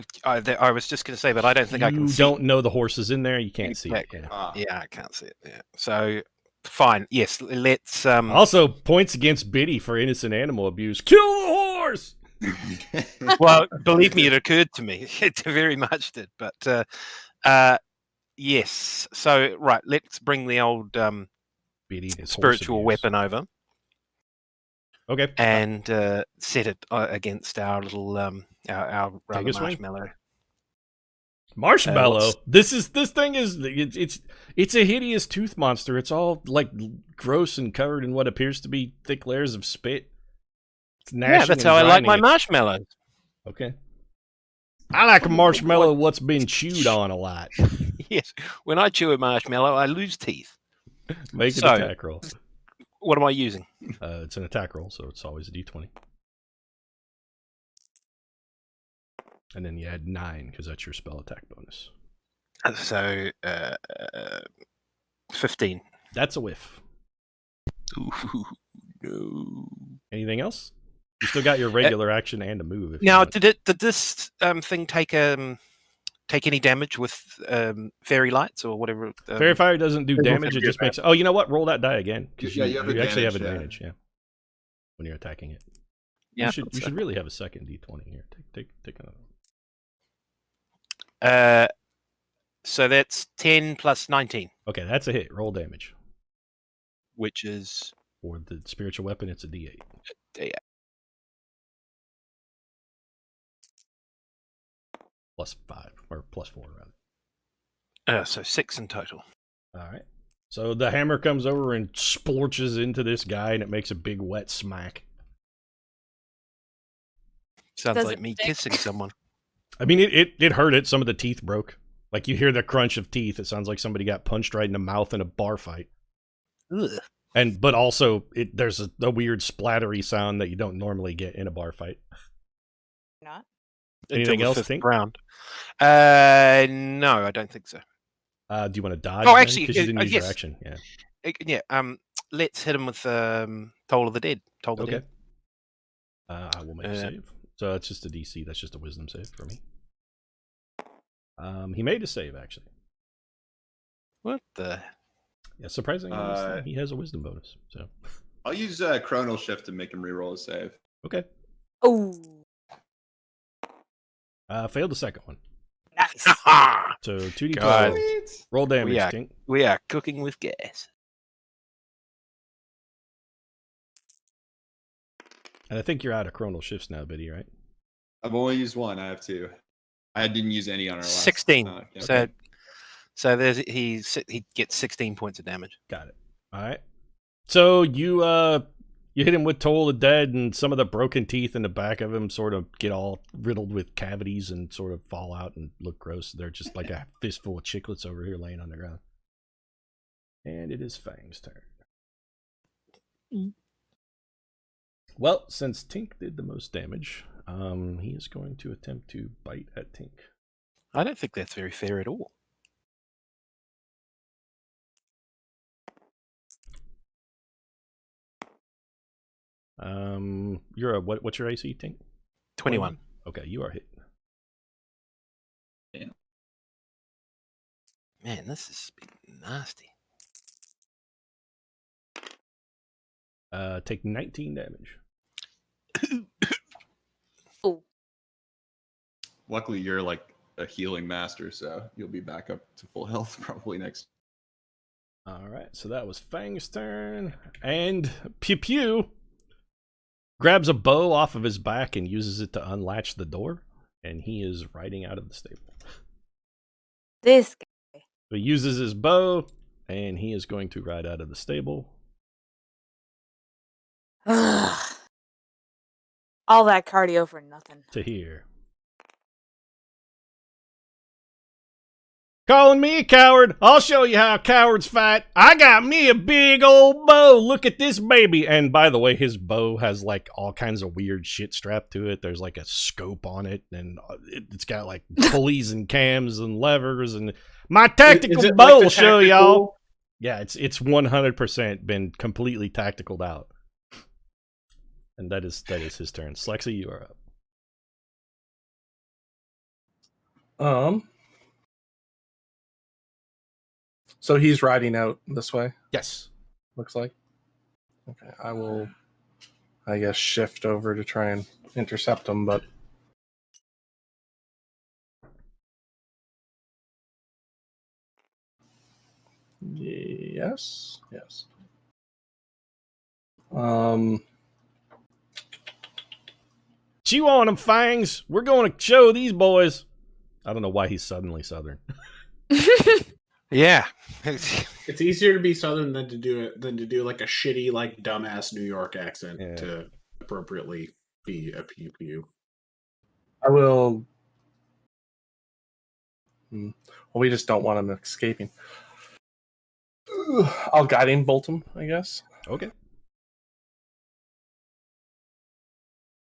was just going to say, but I don't think I can see. You don't know the horse is in there. You can't see it. Yeah. Yeah, I can't see it. Yeah. So, fine. Yes, let's... Also, points against Biddy for innocent animal abuse. Kill the horse! Well, believe me, it occurred to me. It very much did. But, yes. So, right, let's bring the old Biddy, his spiritual horse abuse. weapon over. Okay. and set it against our little our rather Take a swing. marshmallow. Marshmallow. What's- This thing is it's a hideous tooth monster. It's all like gross and covered in what appears to be thick layers of spit. It's gnashing Yeah, that's and how I like grinding my its- marshmallows. Okay. I like a marshmallow what's been chewed on a lot. Yes, when I chew a marshmallow, I lose teeth. Make an So- attack roll. What am I using? It's an attack roll, so it's always a d20. And then you add 9 because that's your spell attack bonus. So 15. That's a whiff. Ooh, no. Anything else? You still got your regular action and a move. If you Now, want. did this thing take any damage with fairy lights or whatever? Fairy Fire doesn't do It will damage. It take just your makes. Oh, you know what? Roll that die again because Yeah, you, you have actually have advantage, advantage. Yeah, when you're attacking it. Yeah, You should really have a second d20 here. Take another one. So that's 10 plus 19, Okay, that's a hit. Roll damage which is for the spiritual weapon. It's a d8. Yeah. Plus 5 or plus 4 rather. So 6 in total. All right. So the hammer comes over and splorches into this guy, and it makes a big wet smack. Sounds Does like it me stick? kissing someone. I mean, it hurt it. Some of the teeth broke. Like you hear the crunch of teeth. It sounds like somebody got punched right in the mouth in a bar fight. Ugh. But also there's a weird splattery sound that you don't normally get in a bar fight. Not. Anything Until else, the 5th Tink? round. No, I don't think so. Do you want to dodge? Oh, then? actually, 'Cause you didn't use your yes. action. Yeah. Yeah. Let's hit him with Toll of the Dead. Toll of the Okay. Dead. I will make a save. So that's just a DC. That's just a wisdom save for me. He made a save actually. What the? Yeah, surprisingly, this time he has a wisdom bonus. So I'll use Chronal Shift to make him reroll a save. okay. Oh, Failed the second one. nice. So 2d12. God. Roll damage, We are- Tink. We are cooking with gas. And I think you're out of chronal shifts now, Biddy, right? I've only used one. I have 2. I didn't use any on our last. 16. Okay. So there's he gets 16 points of damage. Got it. All right. So you hit him with Toll of the Dead, and some of the broken teeth in the back of him sort of get all riddled with cavities and sort of fall out and look gross. They're just like a fistful of chiclets over here laying on the ground. And it is Fang's turn. Well, since Tink did the most damage, he is going to attempt to bite at Tink. I don't think that's very fair at all. You're a what's your AC, Tink? 21. Okay, you are hit. Man, this is nasty. Take 19 damage. Oh, Luckily, you're like a healing master, so you'll be back up to full health probably next. All right, so that was Fang's turn, and Pew Pew grabs a bow off of his back and uses it to unlatch the door, and he is riding out of the stable. this guy. So he uses his bow, and he is going to ride out of the stable. All that cardio for nothing. To here. Calling me a coward? I'll show you how cowards fight. I got me a big old bow. Look at this baby. And by the way, his bow has like all kinds of weird shit strapped to it. There's like a scope on it, and it's got like pulleys and cams and levers. And my tactical Is it bow like the will show tactical- y'all. Yeah, it's 100% been completely tacticaled out. And that is his turn. Slexy, you are up. So he's riding out this way, Yes. looks like. Okay, I will, I guess, shift over to try and intercept him, but yes. Chew on them fangs. We're going to show these boys. I don't know why he's suddenly Southern. Yeah. It's easier to be Southern than to do like a shitty, like dumbass New York accent to appropriately be a pew pew. I will. Well, we just don't want him escaping. I'll guiding bolt him, I guess. Okay.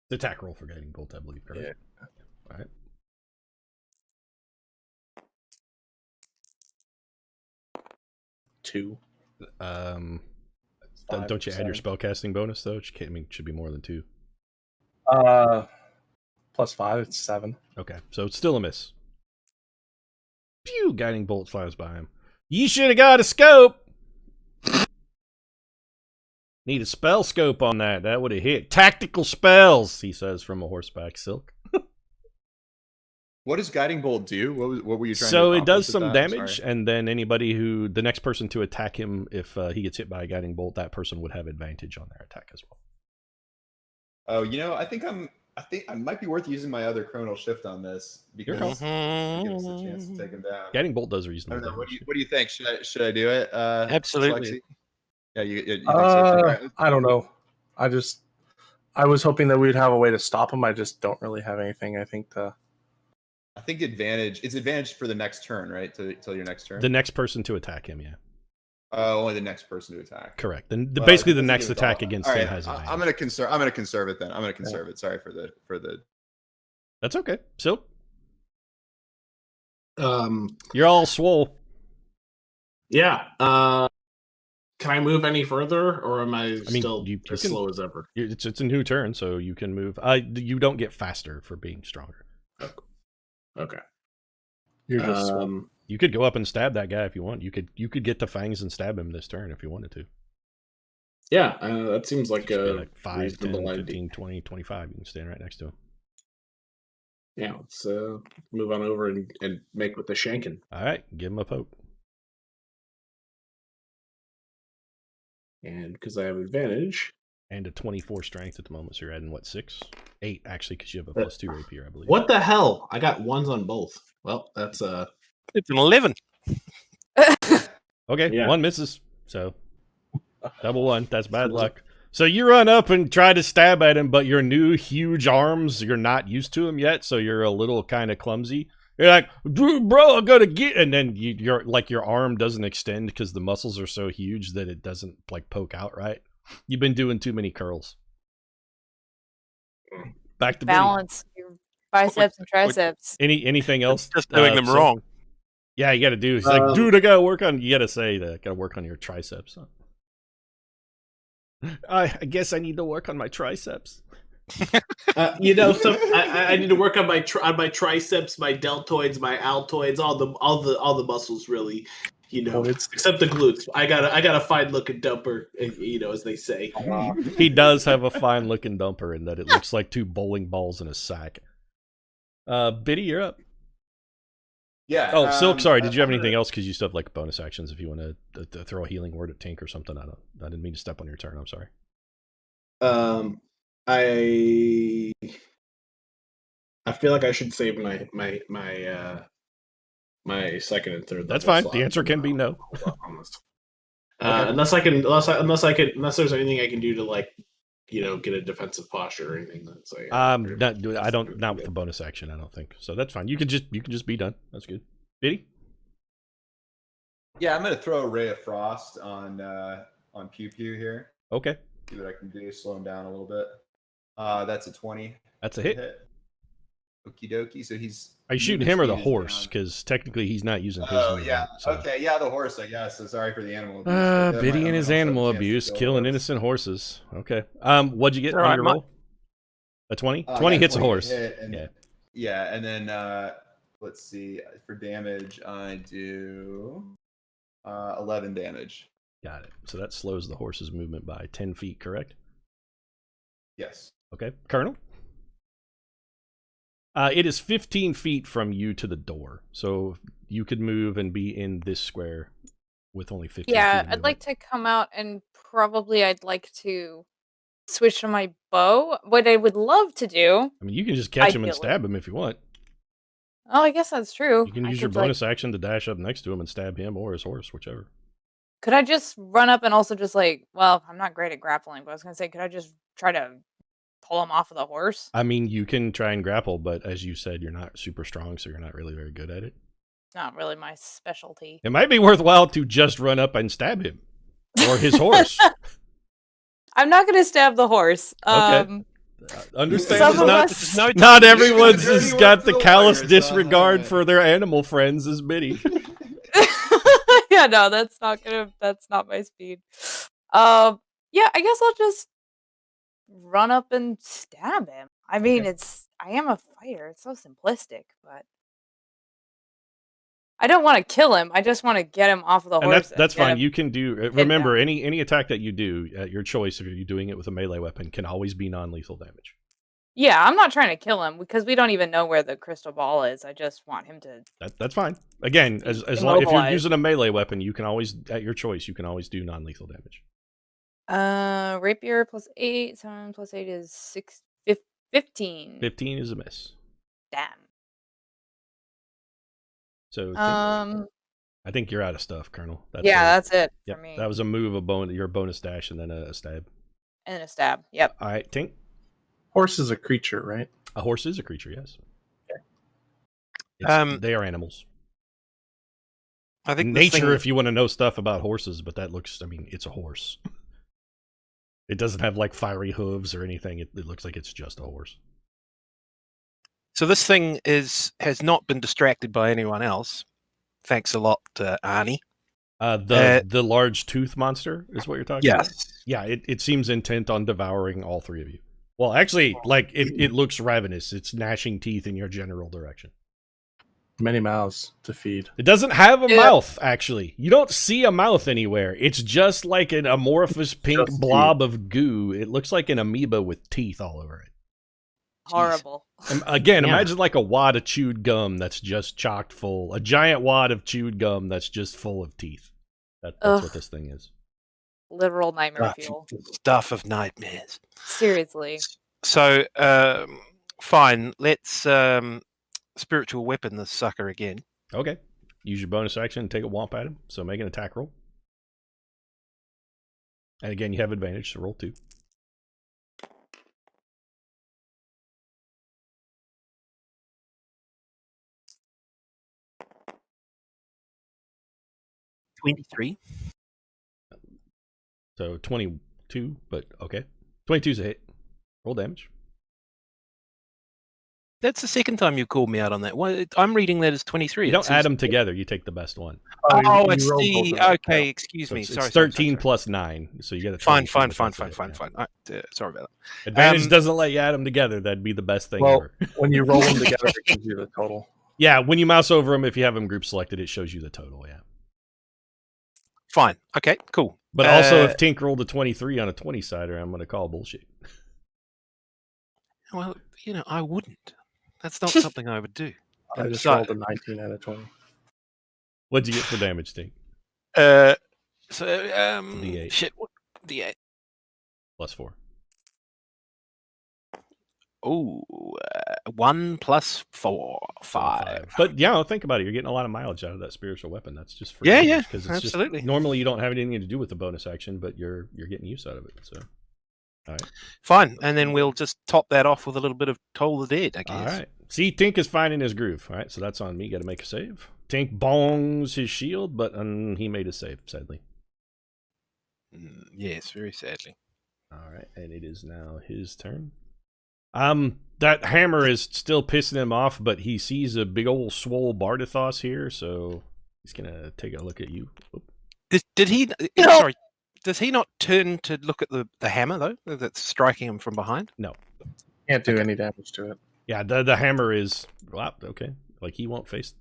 The attack roll for guiding bolt, I believe. Correct? Yeah. All right. Two. Don't you add your spellcasting bonus though? I mean, it should be more than 2. Plus 5, it's 7. Okay, so it's still a miss. Phew! Guiding bolt flies by him. You should have got a scope. Need a spell scope on that. That would have hit. Tactical spells, he says from a horseback silk. What does guiding bolt do? What were you trying to So it does accomplish with some that? I'm damage, sorry. and then the next person to attack him, if he gets hit by a guiding bolt, that person would have advantage on their attack as well. Oh, I think I might be worth using my other chronal shift on this because call. it gives us a chance to take him down. Guiding bolt does I reasonable don't know. damage. What do you think? Should I do it? Absolutely. Lexi? Yeah, you think so? All right. I don't know. I was hoping that we'd have a way to stop him. I just don't really have anything. I think It's advantage for the next turn, right? Till your next turn. The next person to attack him, yeah. Only the next person to attack. Correct. Then Well, basically it the doesn't next give us attack all- against all him right, has advantage. I'm gonna conserve it then. I'm gonna conserve it. Sorry for the. That's okay. Silk, Um, you're all swole. yeah. Can I move any further, or am I mean, still you as can- slow as ever? It's a new turn, so you can move. You don't get faster for being stronger. Okay. you're just. You could go up and stab that guy if you want. You could get the fangs and stab him this turn if you wanted to. Yeah, that seems like Just be a like 5, 10, reasonable idea. 15, 20, 25. You can stand right next to him. Yeah, let's move on over and make with the shanking. All right, give him a poke. And because I have advantage, And a 24 strength at the moment, so you're adding, what, 6? 8, actually, because you have a +2 rapier, I believe. what the hell? I got ones on both. Well, that's It's an 11. Okay, Yeah. 1 misses, so double 1. That's bad luck. So you run up and try to stab at him, but your new huge arms, you're not used to him yet, so you're a little kind of clumsy. You're like, "Dude, bro, I gotta get," and then you're like, your arm doesn't extend because the muscles are so huge that it doesn't like poke out right. You've been doing too many curls. Back to Biddy. Balance your biceps and triceps. Anything else? Just doing them so- wrong. Yeah, you got to do. It's like, dude, I gotta work on. You got to say that. Got to work on your triceps. I guess I need to work on my triceps. so I need to work on my triceps, my deltoids, my altoids, all the muscles really, except the glutes. I got a fine looking dumper, as they say. He does have a fine looking dumper in that it looks like 2 bowling balls in a sack. Biddy, you're up. Yeah. Oh, Silk, sorry. Did you have anything else? Because you still have like bonus actions if you want to throw a healing word at Tink or something. I didn't mean to step on your turn. I'm sorry. I feel like I should save my second and third. That's level fine. The answer can be no. on this. Unless there's anything I can do to get a defensive posture or anything. That's like Not with the bonus action. I don't think so. That's fine. You can just be done. That's good. Biddy. Yeah, I'm gonna throw a ray of frost on Pew Pew here. Okay, See what I can do. Slow him down a little bit. That's a 20. that's a hit. Okie dokie. So he's. Are you shooting him or the movement speed is horse? down. Because technically he's not using his. Oh movement, yeah. so. Okay. Yeah, the horse. I guess. So sorry for the animal abuse. but that Biddy might- and his might also have a animal chance to abuse, kill a killing horse. innocent horses. Okay. What'd you get All on right, your my- roll? A 20? Yeah, 20 hits a 20 horse. hit, and Yeah. Yeah, and then let's see. For damage, I do 11 damage. Got it. So that slows the horse's movement by 10 feet, correct? Yes. Okay. Colonel? It is 15 feet from you to the door. So you could move and be in this square with only 15 feet. Yeah, of I'd like movement. to come out and probably I'd like to switch to my bow. What I would love to do. I mean, you can just catch him and Ideally. stab him if you want. Oh, I guess that's true. You can use your bonus action to dash up next to him and stab him or his horse, whichever. Could I just run up and also just like, well, I'm not great at grappling, but I was gonna say, could I just try to pull him off of the horse? I mean, you can try and grapple, but as you said, you're not super strong, so you're not really very good at it. Not really my specialty. It might be worthwhile to just run up and stab him or his horse. I'm not gonna stab the horse. Okay. Understand? Some of us- Not everyone's Dirty has work got for the the callous warriors, disregard huh? for their animal friends as Biddy. Yeah, no, that's not my speed. Yeah, I guess I'll just run up and stab him. I mean, I am a fighter. It's so simplistic, but I don't want to kill him. I just want to get him off of the And horse. that's get fine. him You can do. Remember, any attack that you do at your choice, if you're doing it with a melee weapon, can always be non-lethal damage. Yeah, I'm not trying to kill him because we don't even know where the crystal ball is. I just want him to. That's fine. Again, as long if you're Immobilize. using a melee weapon, you can always, at your choice, you can always do non-lethal damage. Rapier plus 8. 7 plus 8 is 15. 15 is a miss. Damn. So I think you're out of stuff, Colonel. That's it Yep, for me. that was a move, your bonus dash, and then a stab. And a stab. Yep. All right, Tink. Horse is a creature, right? A horse is a creature, yes. They are animals. I think the Nature, thing- if you want to know stuff about horses, but that looks, I mean, it's a horse. It doesn't have like fiery hooves or anything. It looks like it's just a horse. So this thing has not been distracted by anyone else. Thanks a lot, Arnie. The large tooth monster is what you're talking about? Yes. Yeah, it seems intent on devouring all three of you. Well, actually, like, it looks ravenous. It's gnashing teeth in your general direction. Many mouths to feed. It doesn't have a mouth, actually. You don't see a mouth anywhere. It's just like an amorphous pink blob of goo. It looks like an amoeba with teeth all over it. Horrible. Again, imagine like a wad of chewed gum that's just chocked full. A giant wad of chewed gum that's just full of teeth. That's what this thing is. Literal nightmare fuel. Stuff of nightmares. Seriously. So, fine. Let's spiritual weapon this sucker again. Okay. Use your bonus action and take a whomp at him. So make an attack roll. And again, you have advantage, so roll 2. $23. So 22, but okay. 22's a hit. Roll damage. That's the second time you called me out on that. I'm reading that as 23. You don't add them together. You take the best one. Oh, you I rolled both see. of them. Okay, excuse So me. it's Sorry. 13 plus 9. So you get a Fine. 22, but Fine. that's it, yeah. All right, sorry about that. Advantage doesn't let you add them together. That'd be the best thing Well, ever. when you roll them together, it gives you the total. Yeah, when you mouse over them, if you have them group selected, it shows you the total, yeah. Fine. Okay, cool. But also, if Tink rolled a 23 on a 20-sider, I'm going to call bullshit. Well, I wouldn't. That's not something I would do. I just So- rolled a 19 out of 20. What'd you get for damage, Tink? D8. Shit. D8. Plus 4. Oh, 1 plus 4, 5. But yeah, think about it. You're getting a lot of mileage out of that spiritual weapon. That's just for Yeah, damage, 'cause it's absolutely. Just, normally, you don't have anything to do with the bonus action, but you're getting use out of it. So, all right, Fine, and then we'll just top that off with a little bit of Toll the Dead, I guess. all right. See, Tink is finding his groove. All right, so that's on me. Got to make a save. Tink bongs his shield, but he made a save, sadly. Yes, very sadly. All right, and it is now his turn. That hammer is still pissing him off, but he sees a big old swole Bardathos here, so he's gonna take a look at you. Oop. Did he? Sorry, does he not turn to look at the hammer though? That's striking him from behind. No. Can't do any damage to it. Yeah, the hammer is okay. Like he won't face.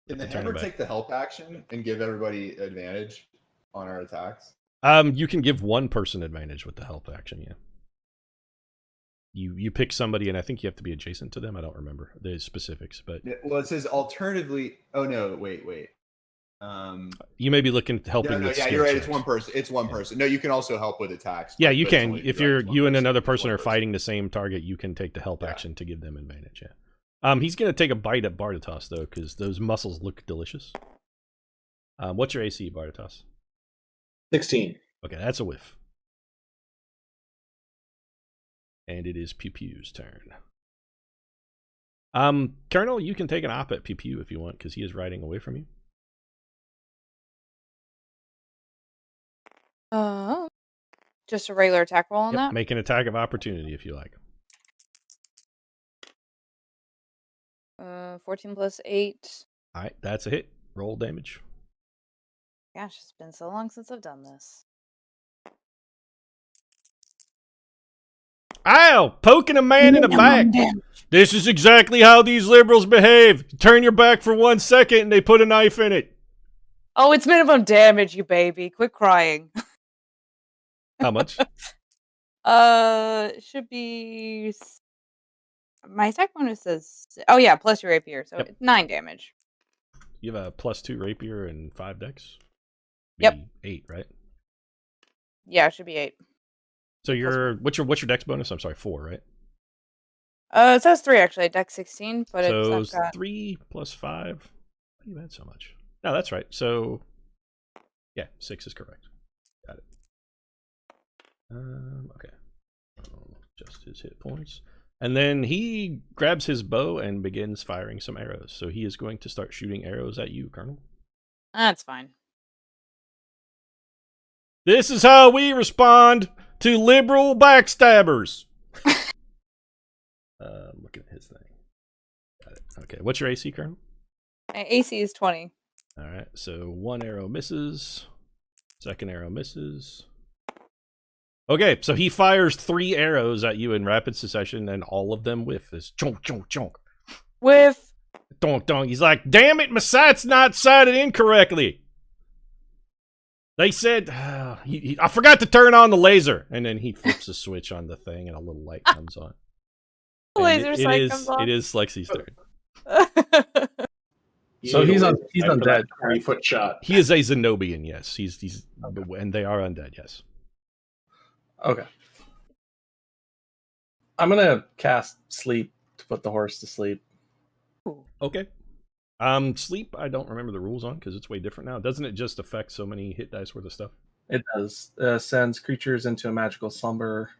Can the Turn it hammer back. take the help action and give everybody advantage on our attacks? You can give one person advantage with the help action. Yeah. You pick somebody, and I think you have to be adjacent to them. I don't remember the specifics, but Well, it says alternatively. Oh no, wait. You may be looking at helping. No, with yeah, skill you're right. checks. It's one person. It's one person. No, you can also help with attacks. Yeah, you but it's can. only- If right, you're it's one you and person. another It's person one are fighting the same target, you can take the help Yeah. action to give them advantage. Yeah. He's gonna take a bite at Bardatos though, because those muscles look delicious. What's your AC, Bardatos? 16. Okay, that's a whiff. And it is Pew Pew's turn. Colonel, you can take an op at Pew Pew if you want, because he is riding away from you. Just a regular attack roll on that? Make an attack of opportunity if you like. 14 plus 8. All right, that's a hit. Roll damage. Gosh, it's been so long since I've done this. Ow! Poking a man in the back. This is exactly how these liberals behave. Turn your back for 1 second and they put a knife in it. Oh, it's minimum damage, you baby. Quit crying. How much? It should be. My attack bonus says. Oh, yeah, plus your rapier. So Yep. it's 9 damage. You have a +2 rapier and 5 dex? Yep. 8, right? Yeah, it should be 8. So what's your dex bonus? I'm sorry, 4, right? It says 3 actually. Dex 16, but So it's not 3 plus 5. Why do you add so much? No, that's right. So yeah, 6 is correct. Got it. Okay. Just his hit points. And then he grabs his bow and begins firing some arrows. So he is going to start shooting arrows at you, Colonel. That's fine. This is how we respond to liberal backstabbers. Looking at his thing. Got it. Okay, what's your AC, Colonel? My AC is 20. All right, so 1 arrow misses. 2nd arrow misses. Okay, so he fires 3 arrows at you in rapid succession, and all of them whiff. This chonk, chonk, chonk. With. Donk, donk. He's like, damn it, my sight's not sighted incorrectly. They said, I forgot to turn on the laser. And then he flips a switch on the thing, and a little light comes on. And Laser sight comes on. It is Lexy's turn. So he's undead. 20-foot shot. He is a Zenobian, yes. He's and they are undead, yes. Okay. I'm gonna cast sleep to put the horse to sleep. Okay. Sleep, I don't remember the rules on because it's way different now. Doesn't it just affect so many hit dice worth of stuff? It does. Sends creatures into a magical slumber.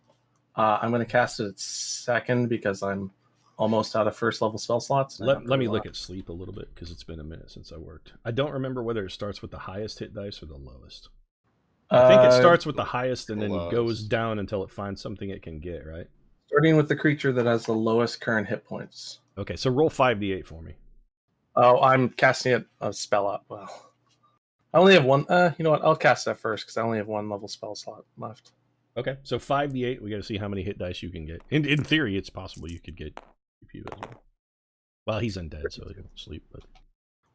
I'm going to cast it at 2nd because I'm almost out of 1st level spell slots. Let me look at sleep a little bit because it's been a minute since I worked. I don't remember whether it starts with the highest hit dice or the lowest. I think it starts with the highest and then goes down until it finds something it can get, right? Starting with the creature that has the lowest current hit points. Okay, so roll 5d8 for me. Oh, I'm casting a spell up. Well, I only have 1. You know what? I'll cast that first because I only have 1 level spell slot left. Okay, so 5d8. We got to see how many hit dice you can get. In theory, it's possible you could get Pew as well. Well, he's undead, so he'll sleep. But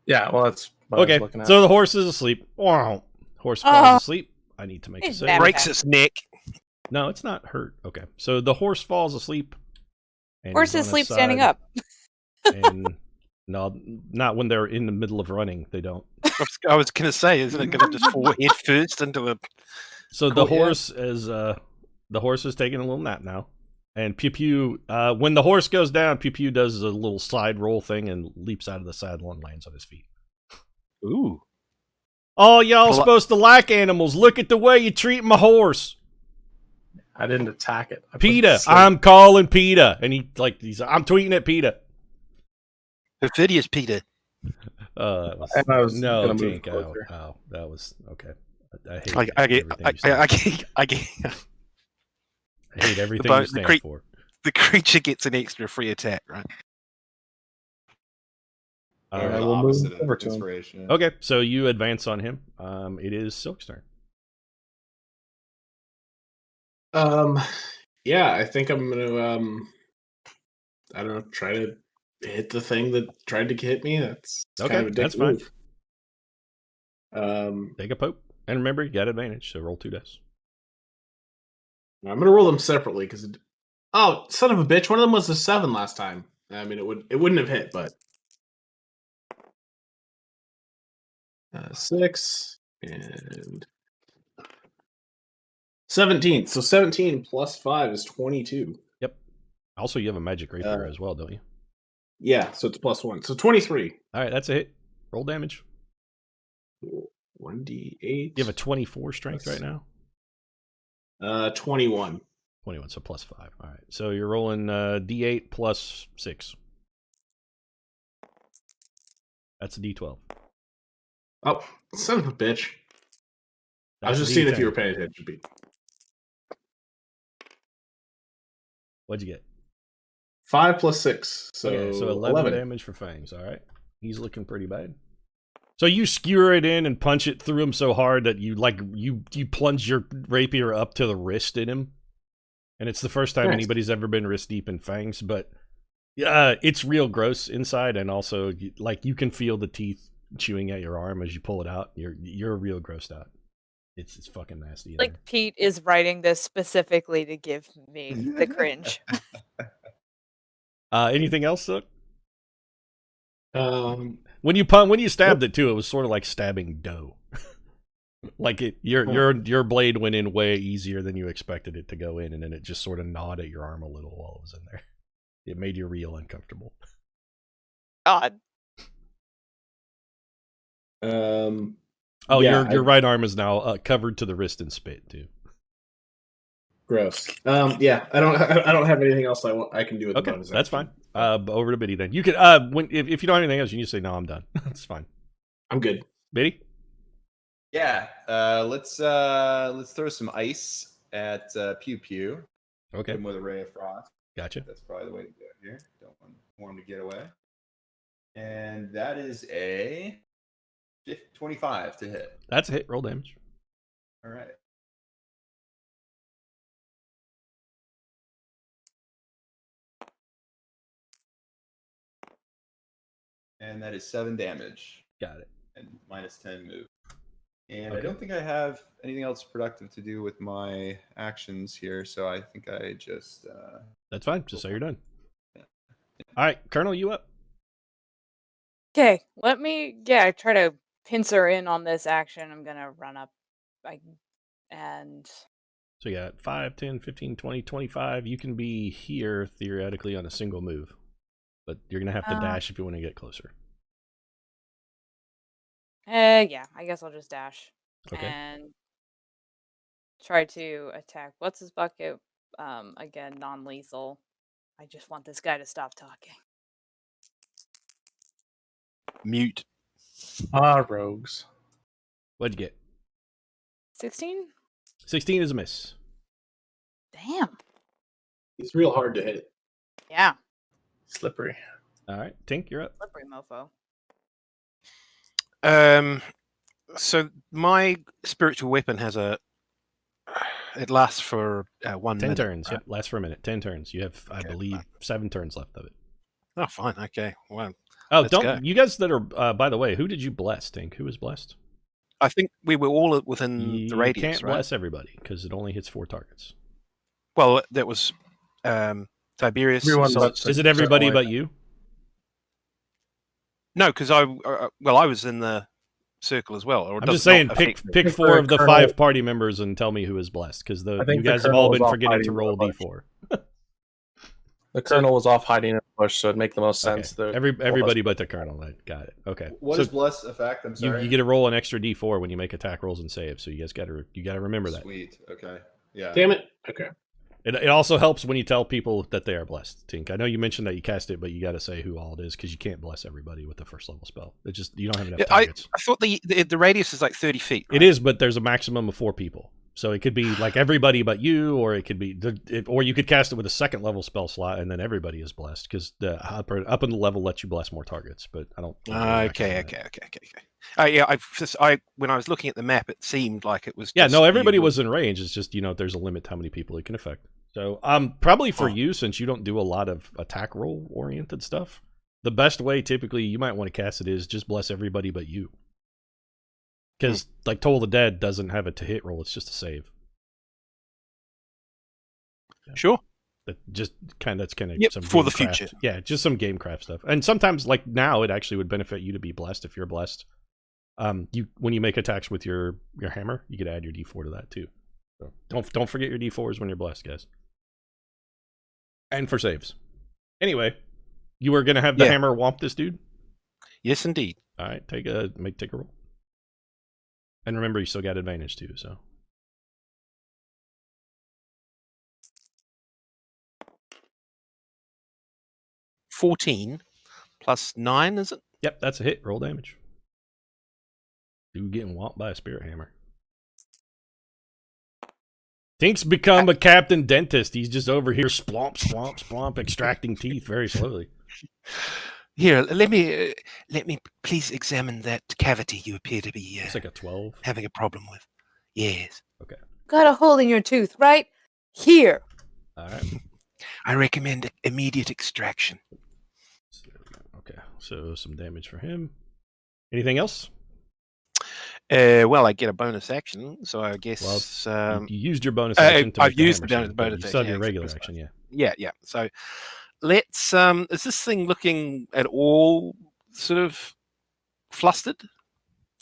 yeah, well, that's what I was okay. looking at. So the horse is asleep. Wow. Horse falls asleep. I need to make a He's save. never- Breaks its neck. No, it's not hurt. Okay, so the horse falls asleep. And Horse he's is on sleep his standing side, up. And no, not when they're in the middle of running. They don't. I was going to say, isn't it going to just fall head first into a... So the horse is taking a little nap now, and Pew Pew. When the horse goes down, Pew Pew does a little slide roll thing and leaps out of the saddle and lands on his feet. Ooh. Oh, y'all Well, supposed to like animals. Look at the way you treat my horse. I didn't attack it. I put it to PETA. sleep. I'm calling PETA. And I'm tweeting at PETA. Perfidious, Peter. And I was No, gonna move Tink. closer. Oh, that was okay. I hate I get, I hate everything the you stand cre- for. the creature gets an extra free attack, right? All Or right. the we'll move opposite over of to him. inspiration. Okay, so you advance on him. It is Silk's turn. Yeah, I think I'm gonna I don't know, try to hit the thing that tried to hit me. That's Okay, kind of a dick that's fine. move. Take a poke. And remember, you got advantage, so roll 2 dice. I'm gonna roll them separately because oh, son of a bitch! One of them was a 7 last time. I mean, it wouldn't have hit, but 6 and 17. So 17 plus 5 is 22. Yep. Also, you have a magic rapier as well, don't you? Yeah, so it's +1. So 23. All right, that's a hit. Roll damage. 1d8. You have a 24 strength right now? 21. 21, so +5. All right, so you're rolling d8 plus 6. That's a d12. Oh, son of a bitch. I That's was a just seeing if D10. you were paying attention, Pete. What'd you get? 5 plus 6. So, Okay, so 11 damage for fangs. All right, he's looking pretty bad. So you skewer it in and punch it through him so hard that you plunge your rapier up to the wrist in him, and it's the first time anybody's ever been wrist deep in fangs. But it's real gross inside, and also like you can feel the teeth chewing at your arm as you pull it out. You're real grossed out. It's fucking nasty. Like Pete is writing this specifically to give me the cringe. Anything else, Sook? When When you stabbed it too, it was sort of like stabbing dough. Like your blade went in way easier than you expected it to go in, and then it just sort of gnawed at your arm a little while it was in there. It made you real uncomfortable. God. Oh, yeah, your right arm is now covered to the wrist in spit too. Gross. Yeah, I don't have anything else I can do with the bonus. That's fine. Over to Biddy then. You can if you don't have anything else, you need to say no. I'm done. That's fine. I'm good. Biddy. Yeah. Let's throw some ice at Pew Pew. Okay. Hit him with a ray of frost. Gotcha. That's probably the way to do it here. Don't want him to get away. And that is a 25 to hit. That's a hit. Roll damage. All right. And that is 7 damage. Got it. And -10 move. And I don't think I have anything else productive to do with my actions here, so I think I just... That's fine. Just say you're done. Yeah. All right, Colonel, you up? Okay, let me try to pincer in on this action. I'm gonna run up and so you got 5, 10, 15, 20, 25. You can be here theoretically on a single move, but you're gonna have to dash if you want to get closer. Yeah, I guess I'll just dash. Okay. And try to attack. What's his bucket? Again, non-lethal. I just want this guy to stop talking. Mute. Rogues. What'd you get? 16? 16 is a miss. Damn. He's real hard to hit. Yeah. Slippery. All right, Tink, you're up. Slippery mofo. So my spiritual weapon has it lasts for 1 10 minute. turns. Yep, lasts for a minute. 10 turns. You have, I believe, 7 turns left of it. Oh, fine. Okay. Well. Oh, let's go. You guys that are, by the way, who did you bless, Tink? Who was blessed? I think we were all within the radius, can't right? bless everybody because it only hits 4 targets. Well, that was Tiberius. Is it everybody but you? No, because I was in the circle as well. Or I'm just saying, pick 4 of the 5 party members and tell me who is blessed, because you guys have all been forgetting to roll d4. The Colonel was off hiding in the bush, so it'd make the most sense. Okay. Everybody but the Colonel. Got it. Okay. What does bless affect? I'm sorry. You get to roll an extra d4 when you make attack rolls and saves, so you guys got to remember that. Sweet. Okay. Yeah. Damn it. Okay. It also helps when you tell people that they are blessed, Tink. I know you mentioned that you cast it, but you got to say who all it is, because you can't bless everybody with the first level spell. It just, you don't have enough targets. I thought the radius is like 30 feet. Right? It is, but there's a maximum of 4 people. So it could be like everybody but you, or it could be, or you could cast it with a 2nd level spell slot, and then everybody is blessed, because the up in the level lets you bless more targets. But I don't. Okay. Yeah, when I was looking at the map, it seemed like it was. Yeah, no, everybody was in range. It's just, there's a limit to how many people it can affect. So, probably for you, since you don't do a lot of attack roll oriented stuff, the best way typically you might want to cast it is just bless everybody but you. Because, like, Toll the Dead doesn't have a to hit roll, it's just a save. Yeah. Sure. That's kind of some for the craft. future. Yeah, just some gamecraft stuff. And sometimes, like now, it actually would benefit you to be blessed if you're blessed. When you make attacks with your hammer, you could add your D4 to that too. So don't forget your D4s when you're blessed, guys. And for saves. Anyway, you were gonna have the hammer whomp this dude? Yes, indeed. All right, take a roll. And remember, you still got advantage too. So 14 plus 9, is it? yep, that's a hit. Roll damage. Dude getting whomped by a spirit hammer. Tink's become a captain dentist. He's just over here splomp, splomp, splomp, extracting teeth very slowly. Here, let me please examine that cavity you appear to be It's like a 12. having a problem with. Yes. Okay. Got a hole in your tooth, right? Here. All right. I recommend immediate extraction. Okay. So some damage for him. Anything else? Well, I get a bonus action, so I guess. You used your bonus action. I've used the bonus action. You still have your action, regular action, yeah. Yeah. So let's. Is this thing looking at all sort of flustered?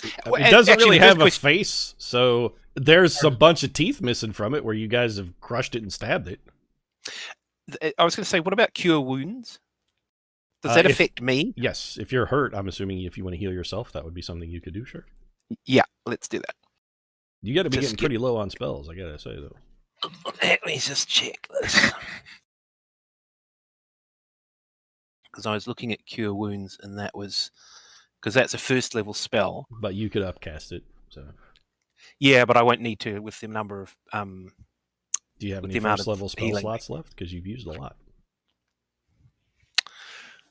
It doesn't really have a face, so there's a bunch of teeth missing from it where you guys have crushed it and stabbed it. I was going to say, what about cure wounds? Does that affect me? Yes. If you're hurt, I'm assuming if you want to heal yourself, that would be something you could do, sure. Yeah, let's do that. You got to be getting pretty low on spells, I got to say, though. Let me just check this. Because I was looking at cure wounds, and that was... Because that's a first level spell. But you could upcast it, so... Yeah, but I won't need to with the number of... Do you have any first level spell slots left? Because you've used a lot.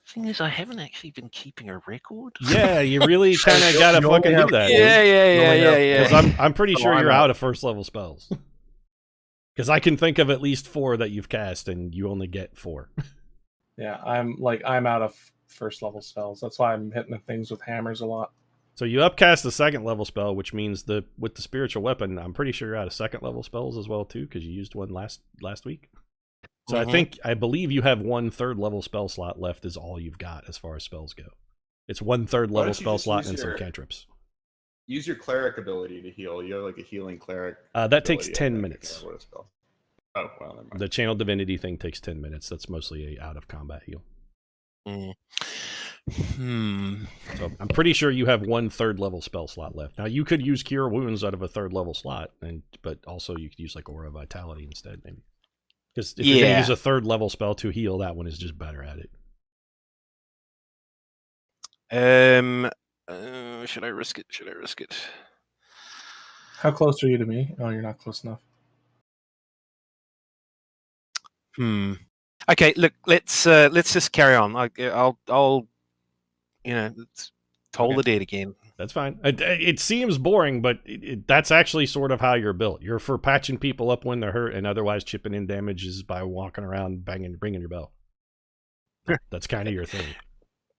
Thing is, I haven't actually been keeping a record. Yeah, you really kind of got to fucking do that. Yeah. Because I'm pretty sure you're out of first level spells. Because I can think of at least 4 that you've cast, and you only get 4. Yeah, I'm out of first level spells. That's why I'm hitting the things with hammers a lot. So you upcast the second level spell, which means with the spiritual weapon, I'm pretty sure you're out of second level spells as well too, because you used one last week. So I believe you have 1 third level spell slot left is all you've got as far as spells go. It's 1 third level spell slot and some cantrips. Use your cleric ability to heal. You have like a healing cleric. That takes 10 minutes. Oh, well, never mind. The channel divinity thing takes 10 minutes. That's mostly a out of combat heal. So I'm pretty sure you have 1 third level spell slot left. Now you could use cure wounds out of a third level slot, but also you could use like aura vitality instead, maybe. Because if you're gonna use a third level spell to heal, that one is just better at it. Should I risk it? How close are you to me? Oh, you're not close enough. Okay, look, let's just carry on. I'll toll the dead again. That's fine. It seems boring, but that's actually sort of how you're built. You're for patching people up when they're hurt, and otherwise chipping in damages by walking around ringing your bell. That's kind of your thing.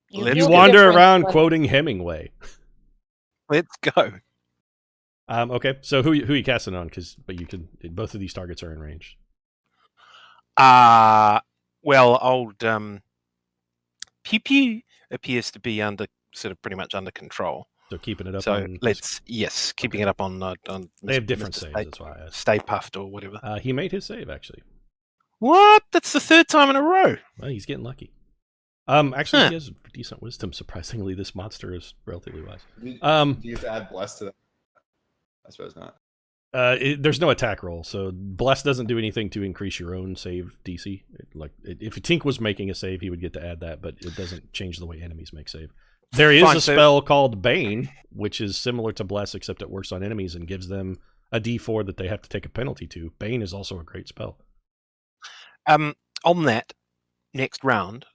You wander around quoting Hemingway. Let's go. Okay, so who you casting on? But you can. Both of these targets are in range. Well, old Pew Pew appears to be pretty much under control. So keeping it up. So keeping it up on. They have different saves. That's why I asked. Stay puffed or whatever. He made his save actually. What? That's the 3rd time in a row. Well, he's getting lucky. Actually, he has decent wisdom. Surprisingly, this monster is relatively wise. Do you have to add bless to that? I suppose not. There's no attack roll, so bless doesn't do anything to increase your own save DC. If Tink was making a save, he would get to add that, but it doesn't change the way enemies make save. There is a spell called Bane, which is similar to bless, except it works on enemies and gives them a D4 that they have to take a penalty to. Bane is also a great spell. On that next round,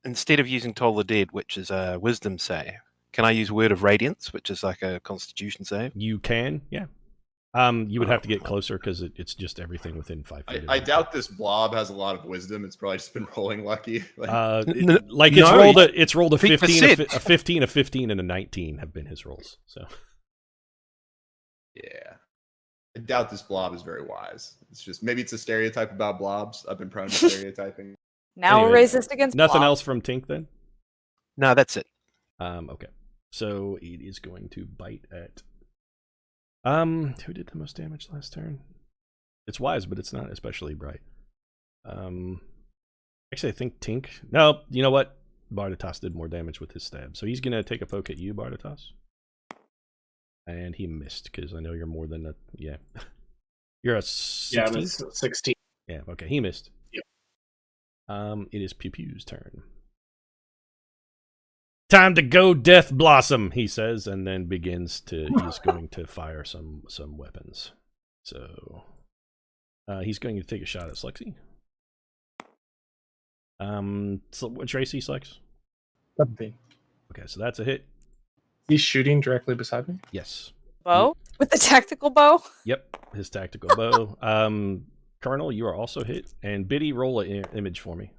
instead of using Toll the Dead, which is a Wisdom save, can I use Word of Radiance, which is like a Constitution save? You can, yeah. You would have to get closer because it's just everything within 5 feet. I doubt this blob has a lot of wisdom. It's probably just been rolling lucky. It's rolled a 15, a 15, and a 19 have been his rolls. So yeah, I doubt this blob is very wise. It's just maybe it's a stereotype about blobs. I've been prone to stereotyping. Now we're racist against nothing blobs. else from Tink then? No, that's it. Okay. So it is going to bite at. Who did the most damage last turn? It's Wise, but it's not especially bright. Actually, I think Tink. No, you know what? Bardatos did more damage with his stab, so he's gonna take a poke at you, Bardatos. And he missed because I know you're more than a yeah. You're a 16? Yeah, I'm a 16. Yeah, okay, he missed. Yep. It is Pew Pew's turn. Time to go, Death Blossom, he says, and then begins to. He's going to fire some weapons. So, he's going to take a shot at Slexy. So what's your AC, Slex? 17. Okay, so that's a hit. He's shooting directly beside me. Yes. Bow? With the tactical bow? Yep, his tactical bow. Colonel, you are also hit, and Biddy, roll an image for me.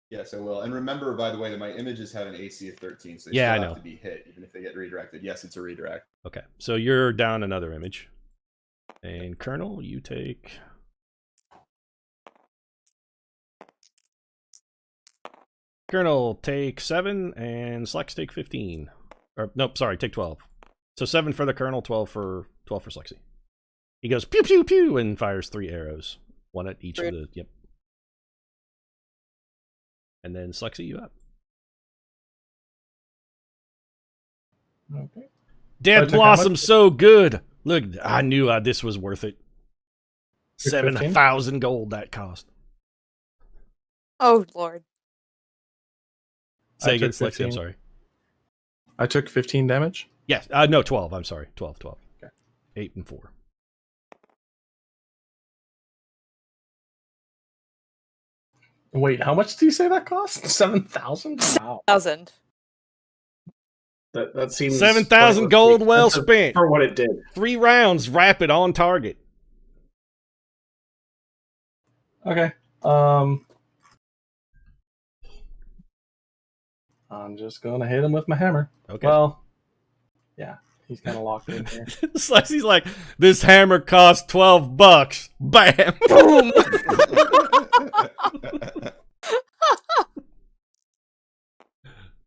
Yes, I will. And remember, by the way, that my images have an AC of 13, so they Yeah, still I have know. to be hit, even if they get redirected. Yes, it's a redirect. Okay, so you're down another image, and Colonel, you take. Colonel, take 7, and Slex take 15. Or nope, sorry, take 12. So 7 for the Colonel, 12 for Slexy. He goes pew pew pew and fires 3 arrows, 1 at each of the. Yep. And then Slexy, you up. Okay. Death took how much? Blossom's so good. Look, I knew this was worth it. Took 15? 7,000 gold that cost. Oh, Lord. Say I again, took Slexy, I'm 15. sorry. I took 15 damage. Yes, no, 12, I'm sorry. 12. Okay. 8 and 4. Wait, how much do you say that cost? 7,000? Wow. 1,000. That seems 7,000 gold pointlessly well expensive spent. for what it did. 3 rounds, rapid on target. Okay. I'm just gonna hit him with my hammer. Okay. Well, yeah, he's kind of locked in here. Slexy's like, this hammer costs $12. Bam. Boom!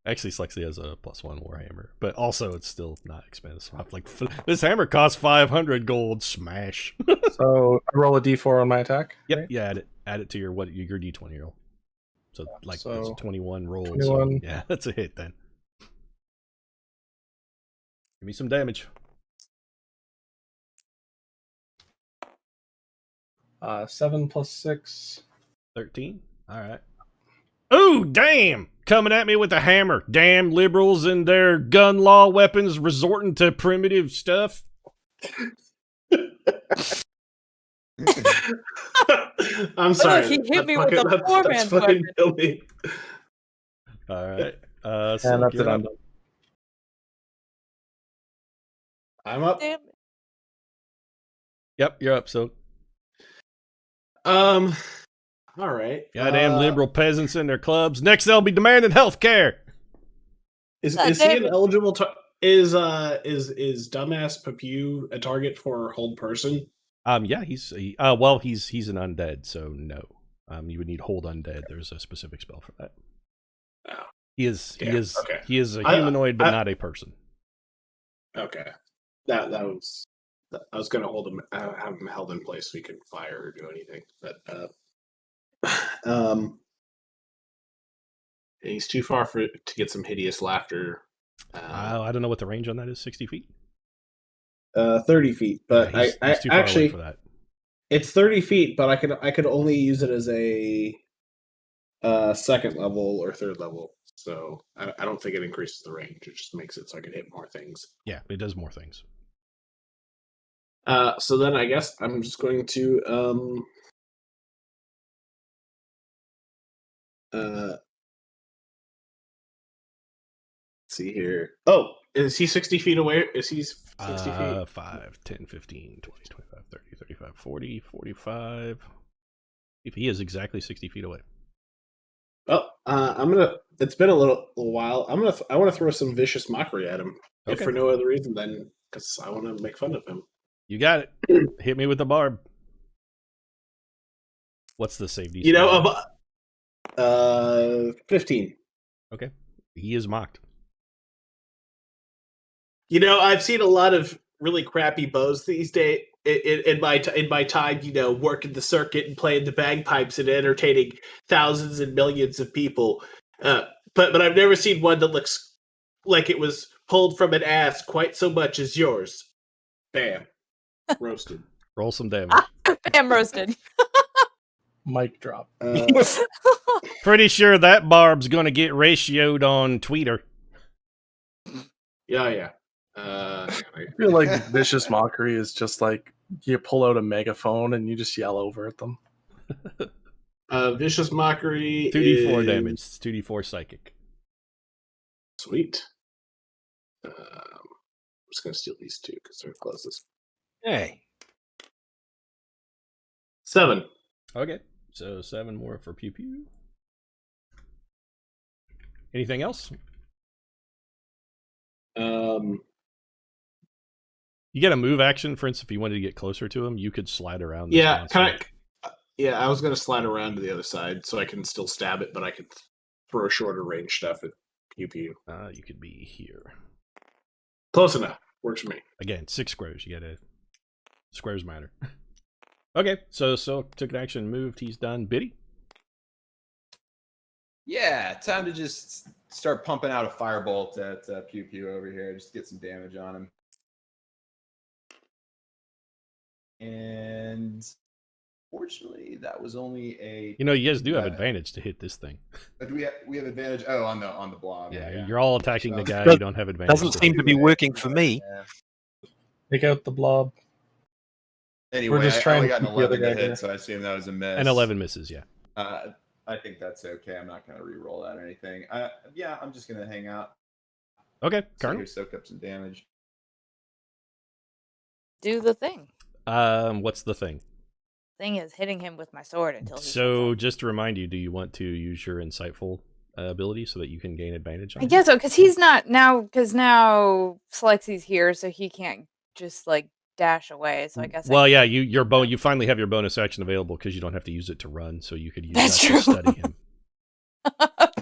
Actually, Slexy has a +1 warhammer, but also it's still not expensive. I'm like, this hammer costs 500 gold. Smash. So I roll a d4 on my attack. Yep. right? Yeah, add it to your d20 roll. So like So, it's 21 rolls. 21. So, yeah, that's a hit then. Give me some damage. 7 plus 6. 13. All right. Ooh, damn! Coming at me with a hammer. Damn liberals and their gun law weapons resorting to primitive stuff. I'm sorry. he hit That's me with a fucking- poor that's man's fucking weapon. filthy. All right. And So that's it. you're I'm up. done. I'm up. Damn. Yep, you're up. So All right. goddamn liberal peasants and their clubs. Next, they'll be demanding health care. Is God he damn an it. eligible? Is dumbass Papu a target for hold person? Yeah, he's an undead, so no. You would need hold undead. There's a specific spell for that. Oh. He is okay. he is a I- humanoid, but I- not a person. Okay, that was. I was gonna hold him, have him held in place so he couldn't fire or do anything, but he's too far to get some hideous laughter. I don't know what the range on that is. 60 feet. 30 feet, but Yeah, he's too far actually away for that. it's 30 feet, but I could only use it as a second level or third level, so I don't think it increases the range. It just makes it so I can hit more things. Yeah, it does more things. So then I guess I'm just going to let's see here. Oh, is he 60 feet away? Is he 60 feet? 5, 10, 15, 20, 25, 30, 35, 40, 45. If he is exactly 60 feet away. Oh, I'm gonna. It's been a little while. I want to throw some vicious mockery at him, if Okay. for no other reason than because I want to make fun of him. You got it. Hit me with the barb. What's the save DC? 15. Okay. He is mocked. You know, I've seen a lot of really crappy bows these days. In my time, you know, working the circuit and playing the bagpipes and entertaining thousands and millions of people. But I've never seen one that looks like it was pulled from an ass quite so much as yours. Bam, roasted. Roll some damage. Bam, roasted. Mic drop. Pretty sure that barb's gonna get ratioed on Twitter. Yeah. I feel like Vicious Mockery is just like you pull out a megaphone and you just yell over at them. Vicious Mockery 2d4 is... damage. It's 2d4 psychic. Sweet. I'm just going to steal these two because they're closest. Hey. 7. Okay, so 7 more for Pew Pew. Anything else? You get a move action, for instance, if you wanted to get closer to him, you could slide around. This monster. I was going to slide around to the other side so I can still stab it, but I could throw shorter range stuff at Pew Pew. You could be here. Close enough. Works for me. Again, 6 squares. You gotta... Squares matter. Okay, so took an action, moved. He's done. Biddy? Yeah, time to just start pumping out a firebolt at Pew Pew over here. Just get some damage on him. And fortunately, that was only a. You know, you guys do have advantage to hit this thing. Do we have advantage? Oh, on the blob. Yeah, you're all attacking the guy. Does- You don't have advantage. Doesn't seem to be working for me. Yeah. Take out the blob. Anyway, We're just I trying only to got an keep the other 11 to guy hit, here. so I assume that was a miss. And 11 misses, yeah. I think that's okay. I'm not going to re-roll that or anything. Yeah, I'm just going to hang out. Okay, So Colonel. here, soak up some damage. Do the thing. What's the thing? Thing is hitting him with my sword until he So, shuts up. just to remind you, do you want to use your insightful ability so that you can gain advantage on I him? guess so, because he's not now. Because now Slexy's here, so he can't just like dash away. So I guess. Well, yeah, you finally have your bonus action available because you don't have to use it to run, so you could use That's that true. to study him.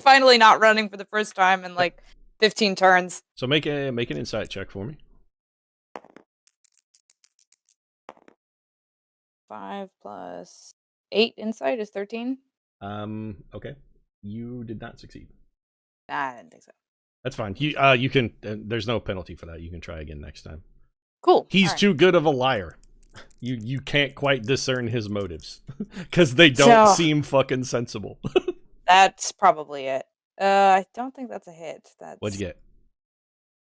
Finally, not running for the first time in like 15 turns. So make an insight check for me. 5 plus 8 insight is 13. Okay, you did not succeed. Nah, I didn't think so. That's fine. You can. There's no penalty for that. You can try again next time. Cool. He's Alright. too good of a liar. You can't quite discern his motives because they don't So- seem fucking sensible. That's probably it. I don't think that's a hit. That's What'd you get?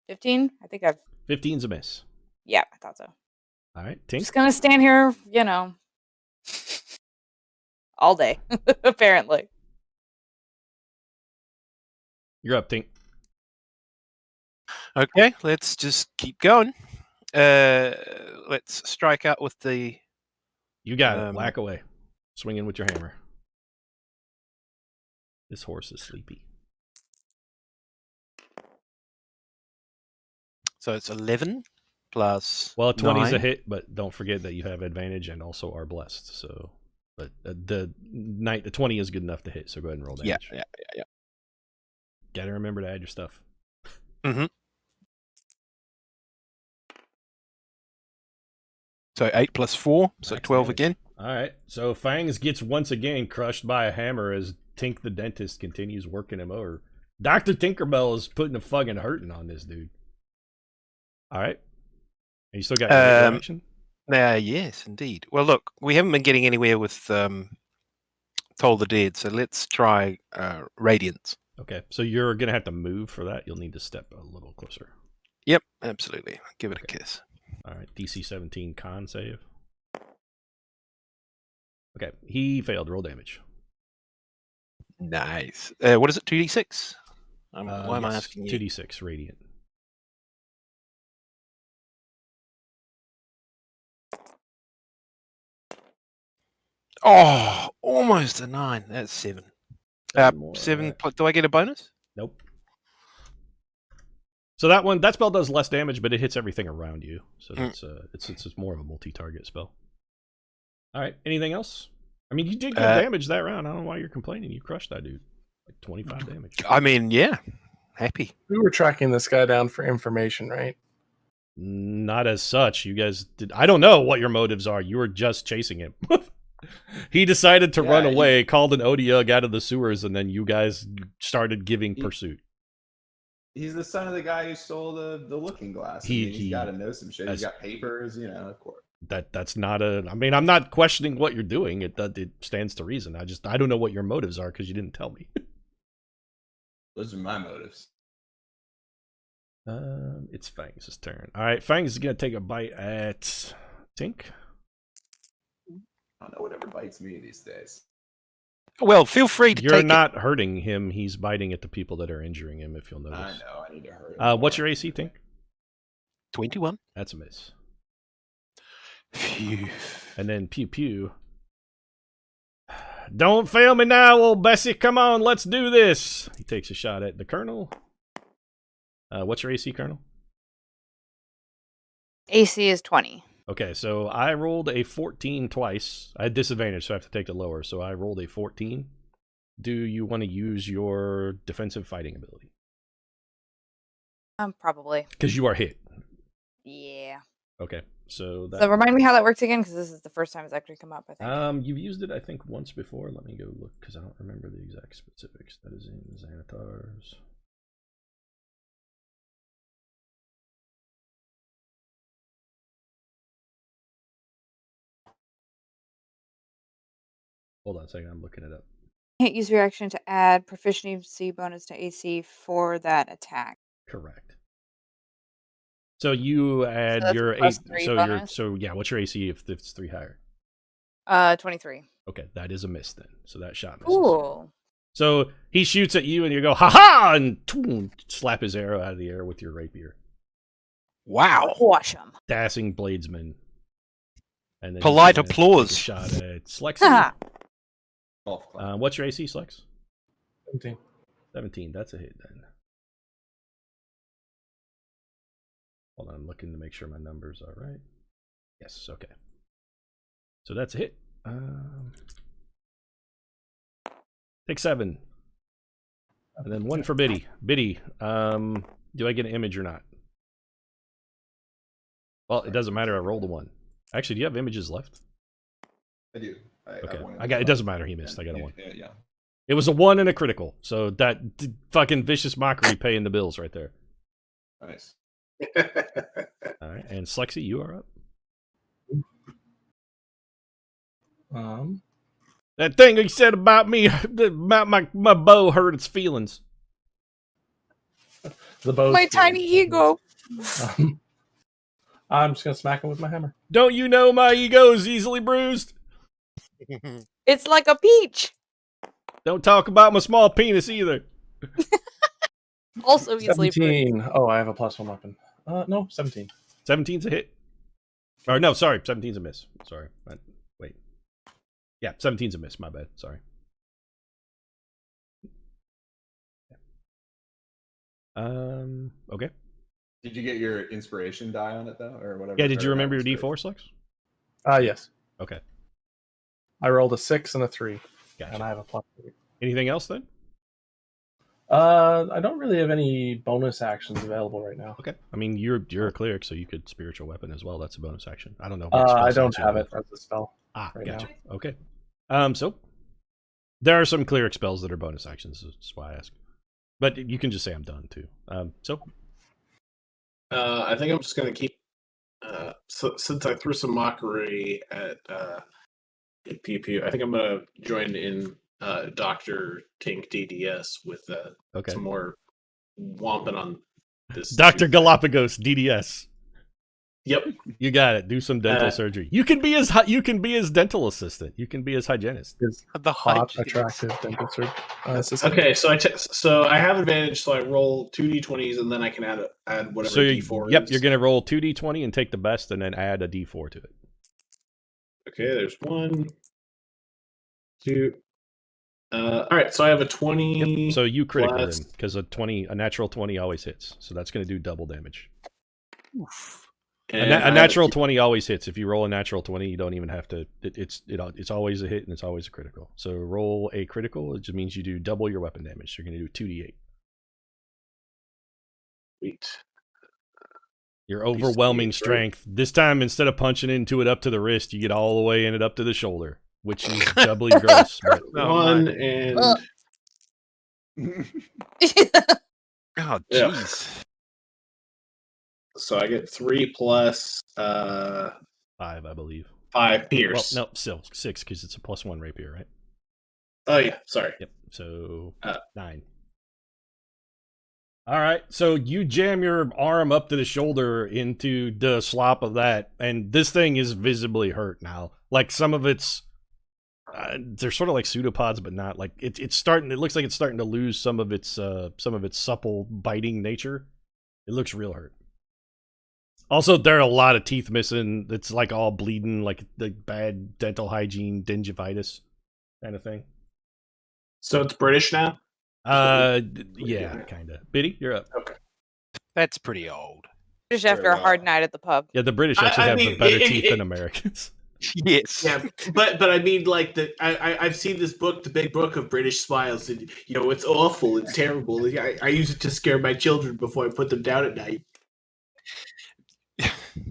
15. I think I've. 15's a miss. Yeah, I thought so. All right, Tink. Just gonna stand here, you know, all day. Apparently. You're up, Tink. Okay, let's just keep going. Let's strike out with the. You got it. Whack away. Swinging with your hammer. This horse is sleepy. So it's 11 plus. Well, 20's a 9. hit, but don't forget that you have advantage and also are blessed. So, but the 20 is good enough to hit. So go ahead and roll damage. Yeah. Gotta remember to add your stuff. Mm-hmm. So 8 plus 4, so Max 12 damage. again. All right. So Fangs gets once again crushed by a hammer as Tink the dentist continues working him over. Dr. Tinkerbell is putting a fucking hurting on this dude. All right. And you still got your action? Yes, indeed. Well, look, we haven't been getting anywhere with Toll the Dead, so let's try Radiance. Okay. So you're going to have to move for that. You'll need to step a little closer. Yep, absolutely. Give it a kiss. All right. DC 17 con save. Okay. He failed. Roll damage. Nice. What is it, 2d6? Why am I Yes, asking you? 2d6 radiant. Oh, almost a 9. That's 7. More, 7. Do I get a bonus? Nope. So that spell does less damage, but it hits everything around you. So it's more of a multi-target spell. All right. Anything else? I mean, you did good damage that round. I don't know why you're complaining. You crushed that dude. Like 25 damage. I mean, yeah. happy. We were tracking this guy down for information, right? Not as such. You guys did. I don't know what your motives are. You were just chasing him. He decided to run away, called an Odiug out of the sewers, and then you guys started giving pursuit. He's the son of the guy who stole the looking glass. He's got to know some shit. He's got papers, of course. That's not a. I mean, I'm not questioning what you're doing. It stands to reason. I don't know what your motives are because you didn't tell me. Those are my motives. It's Fangs' turn. All right, Fangs is gonna take a bite at Tink. I don't know whatever bites me these days. Well, feel free to You're take not hurting him. He's biting at the people that are injuring him, if you'll notice. I know. I need to hurt him. What's your AC, Tink? 21. That's a miss. Phew. And then Pew Pew. Don't fail me now, old Bessie. Come on, let's do this. He takes a shot at the Colonel. What's your AC, Colonel? AC is 20. Okay, so I rolled a 14 twice. I had disadvantage, so I have to take the lower. So I rolled a 14. Do you want to use your defensive fighting ability? Probably. Because you are hit. Yeah. Okay, so that. So remind me how that works again, because this is the first time it's actually come up, I think. You've used it, I think, once before. Let me go look, because I don't remember the exact specifics. That is in Xanatar's. Hold on a second, I'm looking it up. Can't use reaction to add proficiency bonus to AC for that attack. Correct. So you add that's your a plus 8. 3 So bonus? yeah. What's your AC if it's 3 higher? 23. Okay, that is a miss then. So that shot misses. Cool. So he shoots at you, and you go ha ha, and slap his arrow out of the air with your rapier. Wow. Awesome. Dashing bladesman. And then Polite he's gonna applause. take a shot at Slexy. Golf club. What's your AC, Slex? 17. 17. That's a hit then. Hold on, I'm looking to make sure my numbers are right. Yes, okay. So that's a hit. Take 7. And then 1 for Biddy. Biddy, do I get an image or not? Well, it doesn't matter. I rolled a 1. Actually, do you have images left? I do. Okay. It doesn't matter. He missed. I got a 1. Yeah. It was a 1 and a critical. So that fucking vicious mockery paying the bills right there. Nice. All right. And Slexy, you are up. That thing he said about me, about my bow hurt its feelings. The bow. My tiny ego. I'm just gonna smack him with my hammer. Don't you know my ego is easily bruised? It's like a peach. Don't talk about my small penis either. Also easily 17. Oh, I have a +1 weapon. No, 17. 17's a hit. Or no, sorry, 17's a miss. Sorry. Wait. Yeah, 17's a miss. My bad. Sorry. Okay. Did you get your inspiration die on it though, or whatever? Yeah, did you Or remember your inspiration? D4, Slex? Yes. Okay. I rolled a 6 and a 3, Gotcha. and I have a +3. Anything else then? I don't really have any bonus actions available right now. Okay. I mean, you're a cleric, so you could spiritual weapon as well. That's a bonus action. I don't know. I don't have it as a spell. Right Gotcha. now. Okay. So there are some cleric spells that are bonus actions. That's why I ask. But you can just say I'm done too. I think I'm just gonna keep. Since I threw some mockery at Pew Pew, I think I'm gonna join in Dr. Tink DDS with Okay. some more womping on this. Dr. Galapagos DDS. Yep. You got it. Do some dental surgery. You can be his dental assistant. You can be his hygienist. Is The hot, hygiene. attractive dental surgeon. Assistant. Okay, so I have advantage, so I roll 2d20s and then I can add whatever So d4 yep, is. you're gonna roll 2d20 and take the best, and then add a d4 to it. Okay, there's 1, 2. All right, so I have a 20. Yep. So you critical plus- him because a natural 20 always hits. So that's gonna do double damage. and A natural 20 always hits. If you roll a natural 20, you don't even have to. It's always a hit and it's always a critical. So roll a critical. It just means you do double your weapon damage. So you're gonna do 2d8. Sweet. Your overwhelming strength. This time, instead of punching into it up to the wrist, you get all the way in it up to the shoulder, which is doubly gross. But Oh, One my. and Oh, Yeah. jeez. so I get 3 plus 5, I believe. 5 Well, pierce. no, still 6 because it's a +1 rapier, right? Oh yeah, sorry. Yep. So 9. All right. So you jam your arm up to the shoulder into the slop of that, and this thing is visibly hurt now. Like some of its, they're sort of like pseudopods, but not like it's starting. It looks like it's starting to lose some of its supple biting nature. It looks real hurt. Also, there are a lot of teeth missing. It's like all bleeding, like the bad dental hygiene, gingivitis kind of thing. So it's British now? Yeah, kind of. Biddy, you're up. That's pretty old. Just after a hard night at the pub. Yeah, the British I actually have mean, better teeth than Americans. Yes. Yeah, but I mean, like I've seen this book, the Big Book of British Smiles, and it's awful, it's terrible. I use it to scare my children before I put them down at night.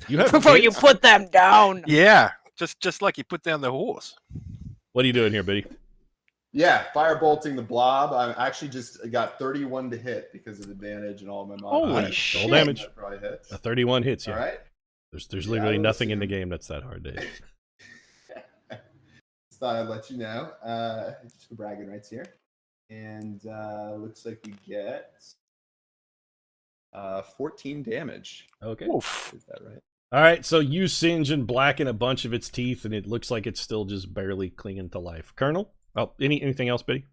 You have Before you put them down. Yeah. Just like you put down the horse. What are you doing here, Biddy? Yeah, firebolting the blob. I actually just got 31 to hit because of advantage and all of my Holy modifiers. shit. Roll damage. That probably hits. A 31 hits, yeah. All right. There's Yeah, literally let's nothing in see. the game that's that hard to hit. Just thought I'd let you know. Just for bragging rights here. And looks like we get 14 damage. Okay. Oof. Is that right? All right, so you singe and blacken a bunch of its teeth, and it looks like it's still just barely clinging to life. Colonel? Oh, anything else, Biddy?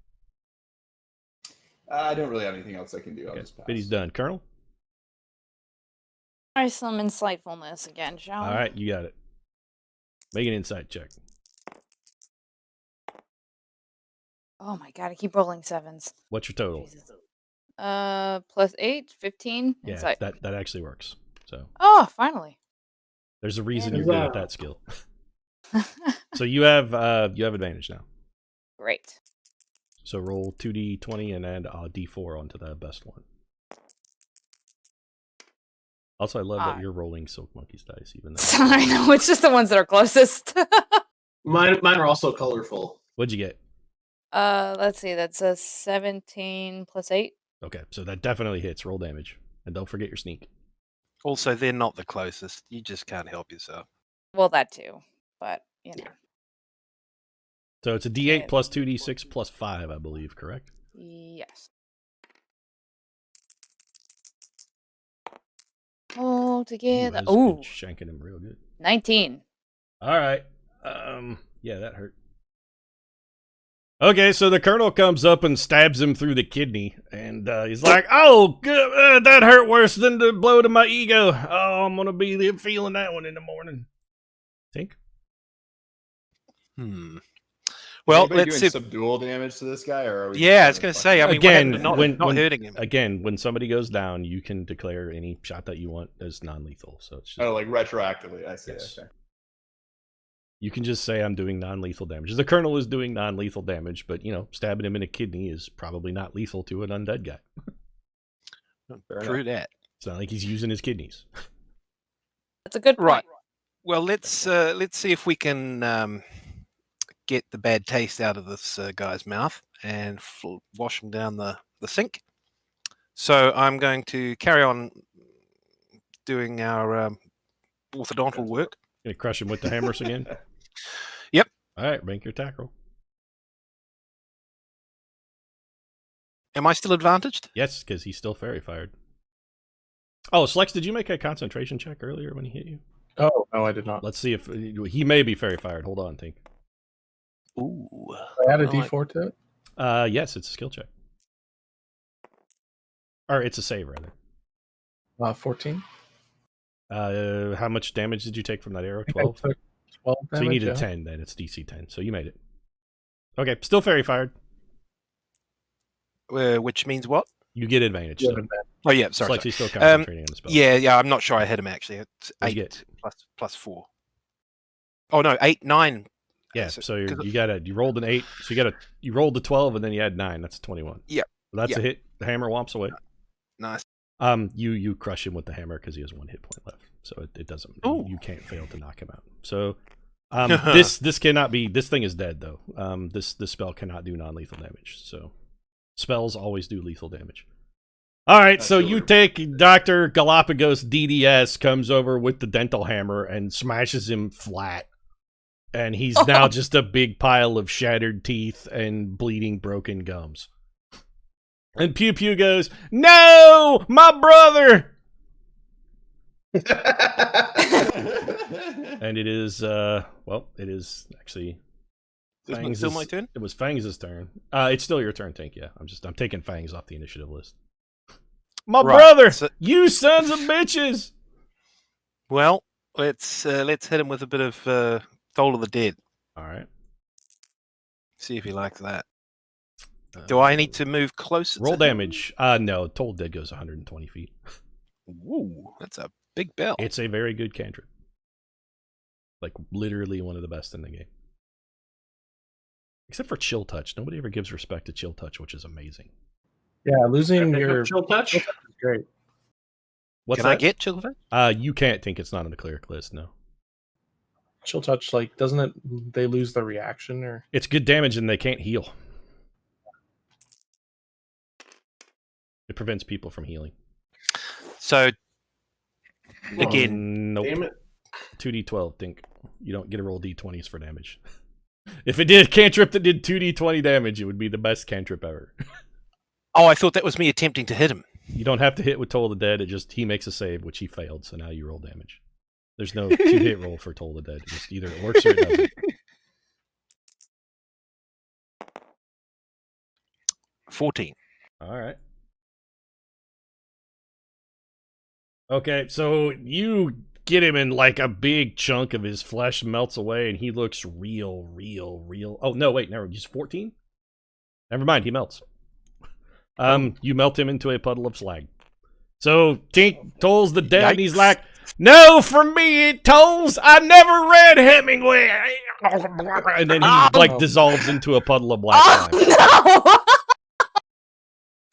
I don't really have anything else I can do. I'll Okay, just pass. Biddy's done. Colonel? Try some insightfulness again, shall we? All right, you got it. Make an insight check. Oh my god, I keep rolling 7s. What's your total? Jesus. +8, 15 Yeah, insight. that actually works. So Oh, finally. there's a reason Yeah. you're good at that skill. So you have advantage now. Great. So roll 2d20 and add a d4 onto the best one. Also, I love that you're rolling Silk Monkey's dice, even though. I know, it's just the ones that are closest. Mine are also colorful. What'd you get? Let's see, that's a 17 +8. Okay, so that definitely hits. Roll damage. And don't forget your sneak. Also, they're not the closest. You just can't help yourself. Well, that too. But, So it's a d8 plus 2d6 plus 5, I believe, correct? Yes. All together. Ooh, Ooh, that's shanking him real good. 19. All right. Yeah, that hurt. Okay, so the colonel comes up and stabs him through the kidney, and he's like, "Oh, good, that hurt worse than the blow to my ego. Oh, I'm gonna be feeling that one in the morning." Think. Well, Anybody let's doing see. subdual damage to this guy, or are we Yeah, I was just going to fucking- say. I mean, Again, not hurting him. Again, when somebody goes down, you can declare any shot that you want as non-lethal. So it's just, Oh, like retroactively. I see. Yes. Okay. you can just say I'm doing non-lethal damage. The colonel is doing non-lethal damage, but stabbing him in a kidney is probably not lethal to an undead guy. Fair True enough. that. It's not like he's using his kidneys. That's a good point. Right. Well, let's see if we can get the bad taste out of this guy's mouth and wash him down the sink. So I'm going to carry on doing our orthodontal work. Gonna crush him with the hammers again. Yep. All right, make your attack roll. Am I still advantaged? Yes, because he's still fairy fired. Oh, Slex, did you make a concentration check earlier when he hit you? Oh, no, I did not. Let's see if he may be fairy fired. Hold on, think. Ooh. I add a I like- D4 to it. Yes, it's a skill check. Or it's a save, rather. 14. How much damage did you take from that arrow? 12? I took 12 So you damage, needed yeah. 10, then it's DC 10. So you made it. Okay, still fairy fired. Which means what? You get advantage. Yeah, So Oh yeah, sorry. Slexy's still concentrating on the spell. Yeah. I'm not sure I hit him actually. It's What'd you 8 plus 4. Oh no, 8, 9. Yeah, So- so cause- you rolled an 8, so you rolled the 12 and then you had 9, that's 21. Yep. So that's Yep. a hit. The hammer whomps away. Nice. You crush him with the hammer because he has 1 hit point left, so it doesn't. Ooh. You can't fail to knock him out. So this cannot be. This thing is dead though. This spell cannot do non-lethal damage. So spells always do lethal damage. All right, so you take Dr. Galapagos DDS comes over with the dental hammer and smashes him flat. And he's now just a big pile of shattered teeth and bleeding broken gums. And Pew Pew goes, "No, my brother!" And it is, it is actually... Isn't it still my turn? It was Fangs' turn. It's still your turn, Tink, yeah. I'm taking Fangs off the initiative list. My brother! So, you sons of bitches! well, let's hit him with a bit of Toll of the Dead. All right. See if he likes that. Do I need to move closer? Roll to him? damage. No, Toll Dead goes 120 feet. Ooh, that's a big bell. It's a very good cantrip. Like, literally one of the best in the game. Except for Chill Touch. Nobody ever gives respect to Chill Touch, which is amazing. Yeah, losing your chill touch. is great. What's Can I that? get Chill Touch? You can't think it's not on the cleric list, no. Chill touch, like, doesn't it? They lose the reaction, or It's good damage and they can't heal. It prevents people from healing. So, again, Nope. Damn it. 2d12, think. You don't get to roll d20s for damage. If it did a cantrip that did 2d20 damage, it would be the best cantrip ever. oh, I thought that was me attempting to hit him. You don't have to hit with Toll the Dead. He makes a save, which he failed, so now you roll damage. There's no 2-hit roll for Toll the Dead. It just either it works or it doesn't. 14. All right. Okay, so you get him and like a big chunk of his flesh melts away and he looks real. Oh, no, wait, never. He's 14? Never mind, he melts. You melt him into a puddle of slag. So Tink Toll's the dead and he's like, "No, for me it tolls. I never read Hemingway." And then he like dissolves into a puddle of black slime.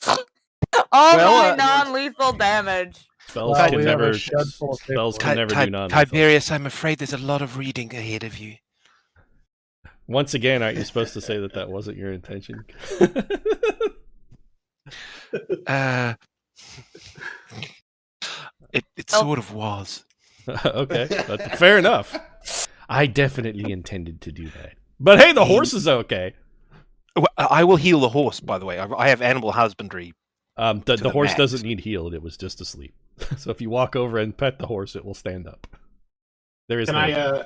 Oh, no! All Well, my non-lethal damage. Spells Wow, can we have a never shed full of spells paperwork. can never do non-lethal. Tiberius, I'm afraid there's a lot of reading ahead of you. Once again, aren't you supposed to say that wasn't your intention? It sort of was. Okay, but fair enough. I definitely intended to do that. But hey, the horse is okay. Well, I will heal the horse, by the way. I have animal husbandry. The horse max. doesn't need healed. It was just asleep. So if you walk over and pet the horse, it will stand up. There is. Can no,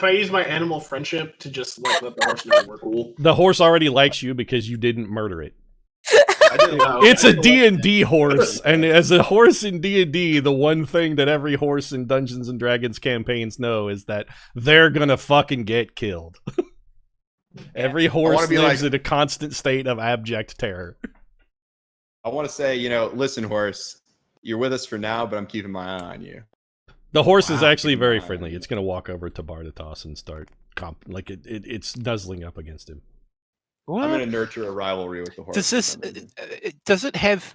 I use my animal friendship to just let the horse know we're cool? The horse already likes you because you didn't murder it. I did It's a D&D horse, and as a horse in D&D, the one thing that every horse in Dungeons and Dragons campaigns know is that they're gonna fucking get killed. Every horse lives in a constant state of abject terror. I want to say, listen, horse, you're with us for now, but I'm keeping my eye on you. The horse is actually very Wow. friendly. It's gonna walk over to Bardatos and start it's nuzzling up against him. What? I'm going to nurture a rivalry with the horse. Does it have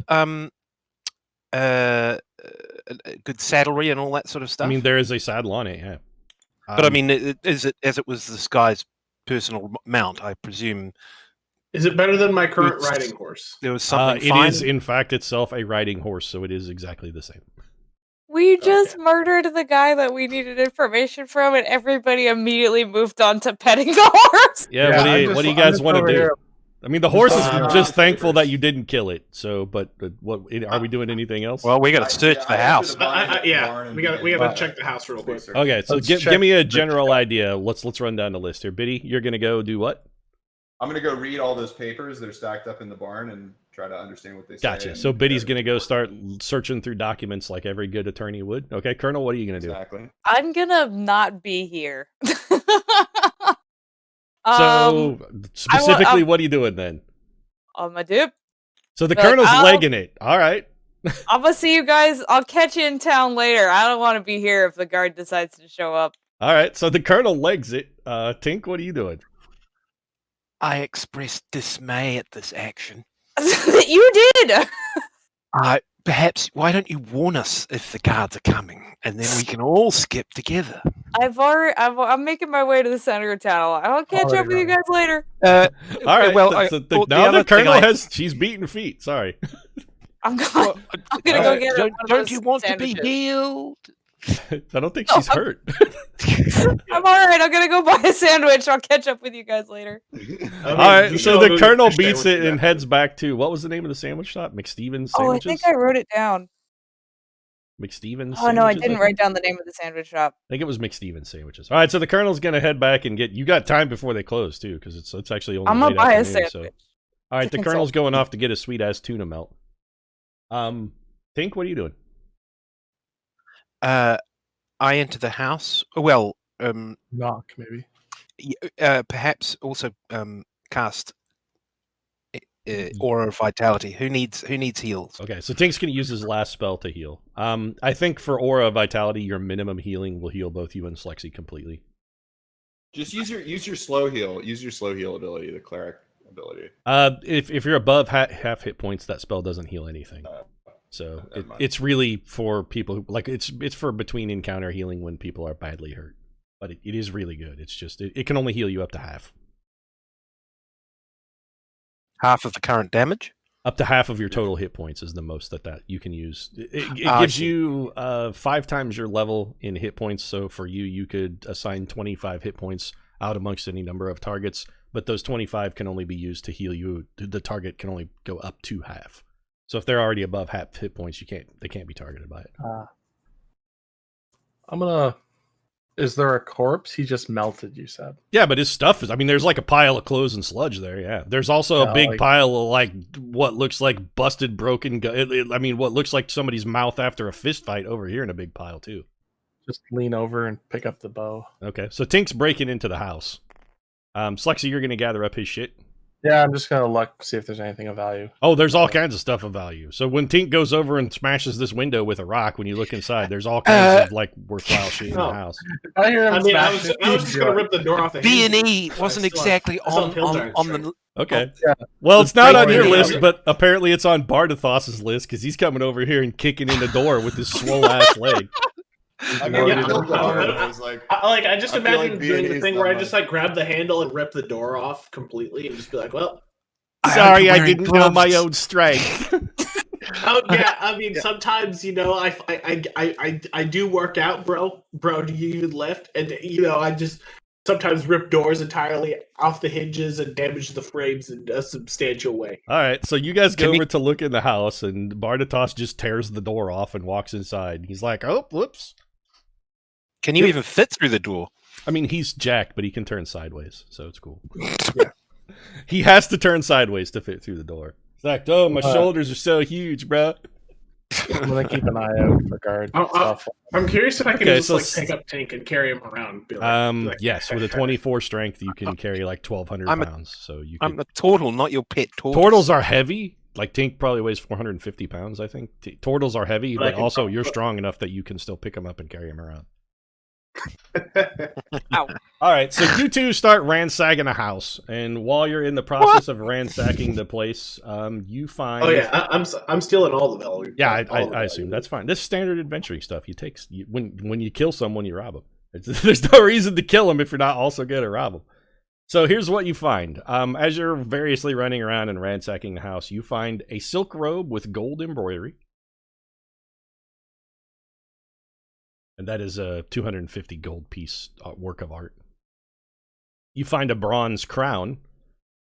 good saddlery and all that sort of stuff? I mean, there is a saddle on it, yeah. but I mean, is it as it was this guy's personal mount? I presume Is it better than my current It's- riding horse? there was something. it fine? is in fact itself a riding horse, so it is exactly the same. We just murdered the guy that we needed information from, and everybody immediately moved on to petting the horse. Yeah, what do you guys want to do? I mean, the horse is just thankful that you didn't kill it. So, but what are we doing anything else? Well, we got to search the house. Yeah, we got to check the house real quick. Okay, so Let's give check me a the general idea. Let's run down the list here. Biddy, you're gonna go do what? I'm going to go read all those papers. They're stacked up in the barn and try to understand what they say. Gotcha. and So Biddy's compare gonna it go to start searching through documents like every good attorney would. Okay, Colonel, what are you gonna do? Exactly. I'm gonna not be here. So specifically, what are you doing then? On my dip. So the But Colonel's I'll- legging it. All right. I'm gonna see you guys. I'll catch you in town later. I don't want to be here if the guard decides to show up. All right. So the Colonel legs it. Tink, what are you doing? I expressed dismay at this action. You did. Perhaps, why don't you warn us if the guards are coming, and then we can all skip together. I'm making my way to the center of town. I'll catch up with you guys later. All right. Well, now the other thing colonel she's beating feet. Sorry. I'm gonna go get her. Don't you want sandwiches. to be healed? I don't think she's hurt. I'm all right. I'm gonna go buy a sandwich. I'll catch up with you guys later. All right. So the colonel beats it and heads back to, what was the name of the sandwich shop? McSteven's Sandwiches? Oh, I think I wrote it down. McSteven's. Oh no, I didn't write down the name of the sandwich shop. I think it was McSteven's Sandwiches. All right, so the colonel's gonna head back and get. You got time before they close too, because it's actually only. I'm gonna late buy a afternoon, sandwich. So. All right, the colonel's going off to get a sweet ass tuna melt. Tink, what are you doing? I enter the house. Well, Knock, maybe. perhaps also cast Aura of Vitality. Who needs heals? Okay, so Tink's gonna use his last spell to heal. I think for Aura of Vitality, your minimum healing will heal both you and Slexy completely. Just use your slow heal. Use your slow heal ability, the cleric ability. If you're above half hit points, that spell doesn't heal anything. So it's really for people who it's for between encounter healing when people are badly hurt. But it is really good. It's just it can only heal you up to half. Half of the current damage? Up to half of your total hit points is the most that you can use. It gives you 5 times your level in hit points. So for you could assign 25 hit points out amongst any number of targets. But those 25 can only be used to heal you. The target can only go up to half. So if they're already above half hit points, they can't be targeted by it. Is there a corpse? He just melted, you said. Yeah, but his stuff is, there's like a pile of clothes and sludge there, yeah. There's also a big pile of like what looks like busted, broken, what looks like somebody's mouth after a fist fight over here in a big pile too. Just lean over and pick up the bow. Okay, so Tink's breaking into the house. Slexy, you're going to gather up his shit? Yeah, I'm just going to look, see if there's anything of value. Oh, there's all kinds of stuff of value. So when Tink goes over and smashes this window with a rock, when you look inside, there's all kinds of like worthwhile shit in the house. I hear him I was just going to rip the door off the B&E wasn't exactly on the... Okay. Yeah. Well, it's not on your list, but apparently it's on Bardathos's list because he's coming over here and kicking in the door with his swole-ass leg. I just imagine doing the thing where I just like grab the handle and rip the door off completely and just be like, well, sorry, I didn't know my own strength. Oh yeah, sometimes I do work out, bro. Do you even lift? And I just sometimes rip doors entirely off the hinges and damage the frames in a substantial way. All right, so you guys go over to look in the house, and Bardathos just tears the door off and walks inside. He's like, "Oh, whoops." Can you even fit through the door? He's jacked, but he can turn sideways, so it's cool. Yeah. He has to turn sideways to fit through the door. It's like, oh, my shoulders are so huge, bro. I'm gonna keep an eye out for guard stuff. I'm curious if I can pick up Tink and carry him around. Yes, with a 24 strength, you can carry like 1,200 pounds. So you. I'm a turtle, not your pet tortoise. Turtles are heavy. Like Tink probably weighs 450 pounds, I think. Turtles are heavy, but also you're strong enough that you can still pick them up and carry them around. Ow. All right, so you two start ransacking a house, and while you're in the process of ransacking the place, you find. Oh yeah, I'm stealing all the value. Yeah, I assume that's fine. This is standard adventuring stuff. When you kill someone, you rob them. There's no reason to kill them if you're not also going to rob them. So here's what you find. As you're variously running around and ransacking the house, you find a silk robe with gold embroidery. And that is a 250 gold piece work of art. You find a bronze crown,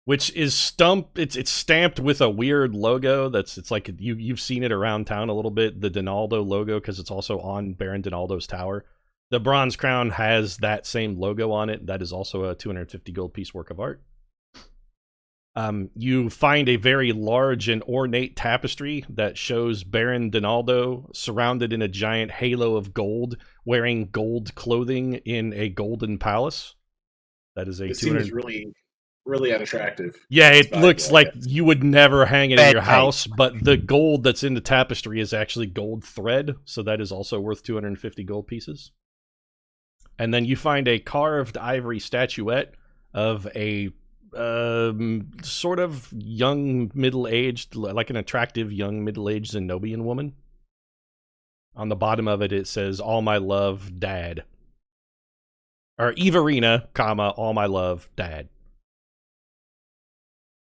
which is it's stamped with a weird logo. It's like you've seen it around town a little bit. The Donaldo logo, because it's also on Baron Donaldo's tower. The bronze crown has that same logo on it. That is also a 250 gold piece work of art. You find a very large and ornate tapestry that shows Baron Donaldo surrounded in a giant halo of gold, wearing gold clothing in a golden palace. That is It seems really, really unattractive. Yeah, it looks like you would never hang it in your house, but the gold that's in the tapestry is actually gold thread, so that is also worth 250 gold pieces. And then you find a carved ivory statuette of a sort of young, middle-aged, like an attractive young, middle-aged Zenobian woman. On the bottom of it, it says, "All my love, Dad." Or Everina, comma, "All my love, Dad."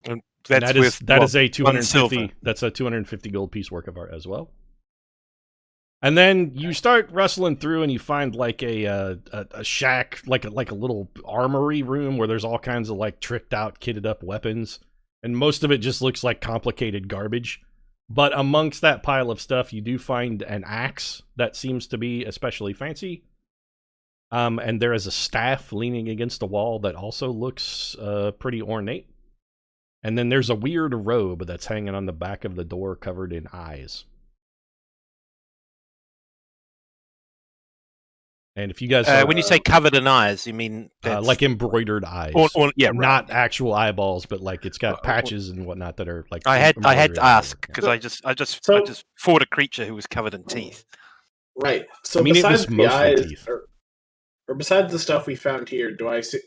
And And that's that is a 1 silver. 250. That's a 250 gold piece work of art as well. And then you start rustling through, and you find like a shack, like a little armory room where there's all kinds of like tricked out, kitted up weapons, and most of it just looks like complicated garbage. But amongst that pile of stuff, you do find an axe that seems to be especially fancy. And there is a staff leaning against a wall that also looks pretty ornate. And then there's a weird robe that's hanging on the back of the door covered in eyes. And if you guys... when you say covered in eyes, you mean... like embroidered eyes. Yeah, not actual eyeballs, but like it's got patches and whatnot that are like... I had to ask, because I just fought a creature who was covered in teeth. Right. So I mean, besides it was the mostly eyes, teeth. or besides the stuff we found here, do I see,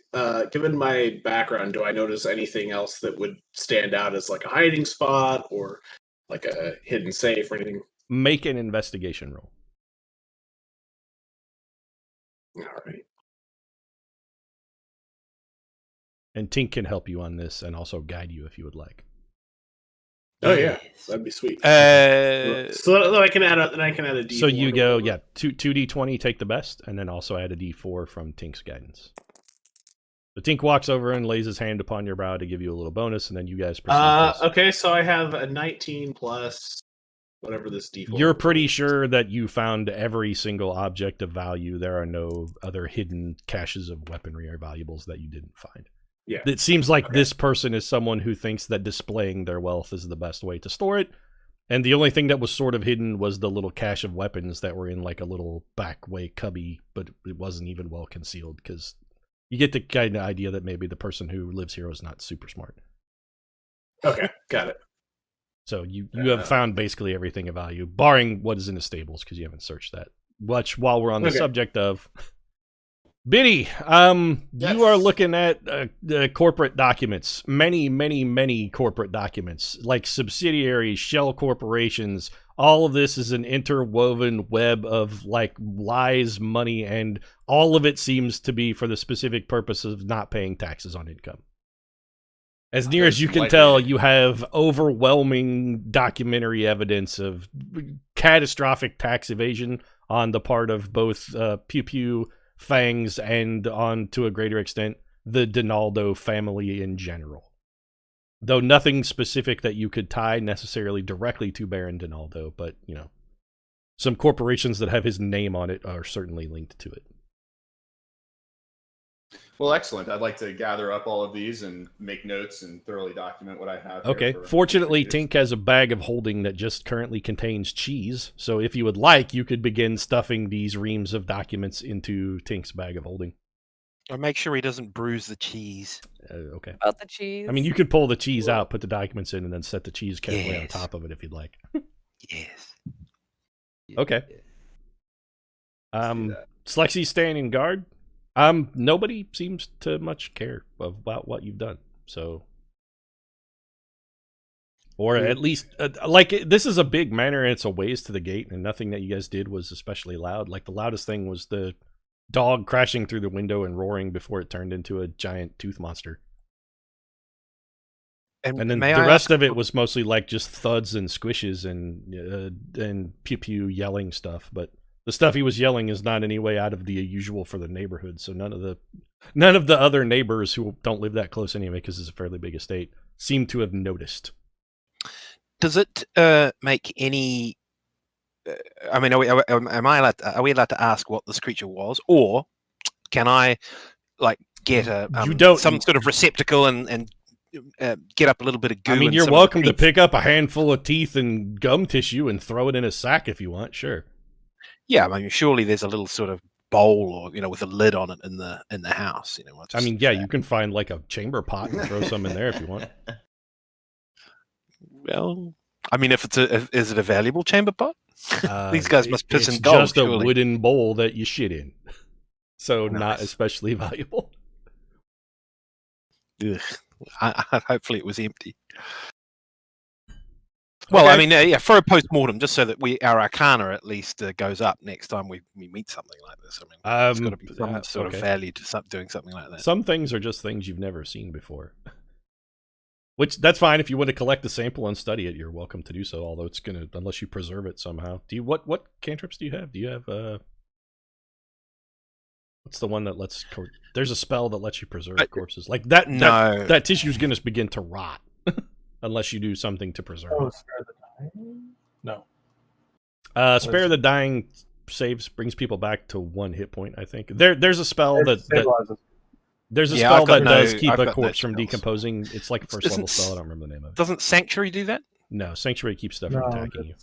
given my background, do I notice anything else that would stand out as like a hiding spot or like a hidden safe or anything? Make an investigation roll. All right. And Tink can help you on this and also guide you if you would like. Oh yeah, that'd be sweet. So then I can add a D4. So you go, 2d20, take the best, and then also add a d4 from Tink's guidance. So Tink walks over and lays his hand upon your brow to give you a little bonus, and then you guys proceed. Okay, so I have a 19 plus whatever this D4. You're pretty sure that you found every single object of value. There are no other hidden caches of weaponry or valuables that you didn't find. Yeah. It seems like this person is someone who thinks that displaying their wealth is the best way to store it. And the only thing that was sort of hidden was the little cache of weapons that were in like a little back way cubby, but it wasn't even well concealed because you get the kind of idea that maybe the person who lives here is not super smart. Okay, got it. So you have found basically everything of value, barring what is in the stables because you haven't searched that. While we're on the subject of... Biddy, you are looking at the corporate documents. Many corporate documents, like subsidiaries, shell corporations. All of this is an interwoven web of like lies, money, and all of it seems to be for the specific purpose of not paying taxes on income. As near as you can tell, you have overwhelming documentary evidence of catastrophic tax evasion on the part of both Pew Pew, Fangs, and on to a greater extent the Donaldo family in general. Though nothing specific that you could tie necessarily directly to Baron Donaldo, but you know, some corporations that have his name on it are certainly linked to it. Well, excellent. I'd like to gather up all of these and make notes and thoroughly document what I have. Okay. Fortunately, Tink has a bag of holding that just currently contains cheese. So if you would like, you could begin stuffing these reams of documents into Tink's bag of holding. Or make sure he doesn't bruise the cheese. Okay. About the cheese. I mean, you could pull the cheese out, put the documents in, and then set the cheese carefully on top of it if you'd like. Yes. Okay. Slexy's standing guard. Nobody seems to much care about what you've done. So, or at least, this is a big manor and it's a ways to the gate, and nothing that you guys did was especially loud. Like, the loudest thing was the dog crashing through the window and roaring before it turned into a giant tooth monster. And then the rest of it was mostly like just thuds and squishes and pew pew yelling stuff, but the stuff he was yelling is not any way out of the usual for the neighborhood, so none of the other neighbors who don't live that close anyway, because it's a fairly big estate, seem to have noticed. Does it make any? I mean, are we allowed to ask what this creature was, or can I like get some sort of receptacle and get up a little bit of goo? I mean, you're welcome to pick up a handful of teeth and gum tissue and throw it in a sack if you want. Sure. Yeah, I mean, surely there's a little sort of bowl or with a lid on it in the house. I mean, yeah, you can find like a chamber pot and throw some in there if you want. Well, I mean, is it a valuable chamber pot? These guys must piss in gold. It's just a wooden bowl that you shit in, so nice. Not especially valuable. Ugh. Hopefully it was empty. Well, Okay. I mean, yeah, for a post-mortem, just so that our arcana at least goes up next time we meet something like this. I mean, there's got to be some sort of value to doing something like that. Some things are just things you've never seen before. Which, that's fine. If you want to collect the sample and study it, you're welcome to do so, although it's going to, unless you preserve it somehow. What cantrips do you have? Do you have, what's the one that lets, there's a spell that lets you preserve corpses. Like, that tissue's going to begin to rot. Unless you do something to preserve it. Spare the Dying? No. Spare the Dying brings people back to 1 hit point, I think. There's a spell that there's a spell that does keep a corpse from decomposing. It's like a first level spell. I don't remember the name of it. Doesn't Sanctuary do that? No, Sanctuary keeps stuff from attacking you.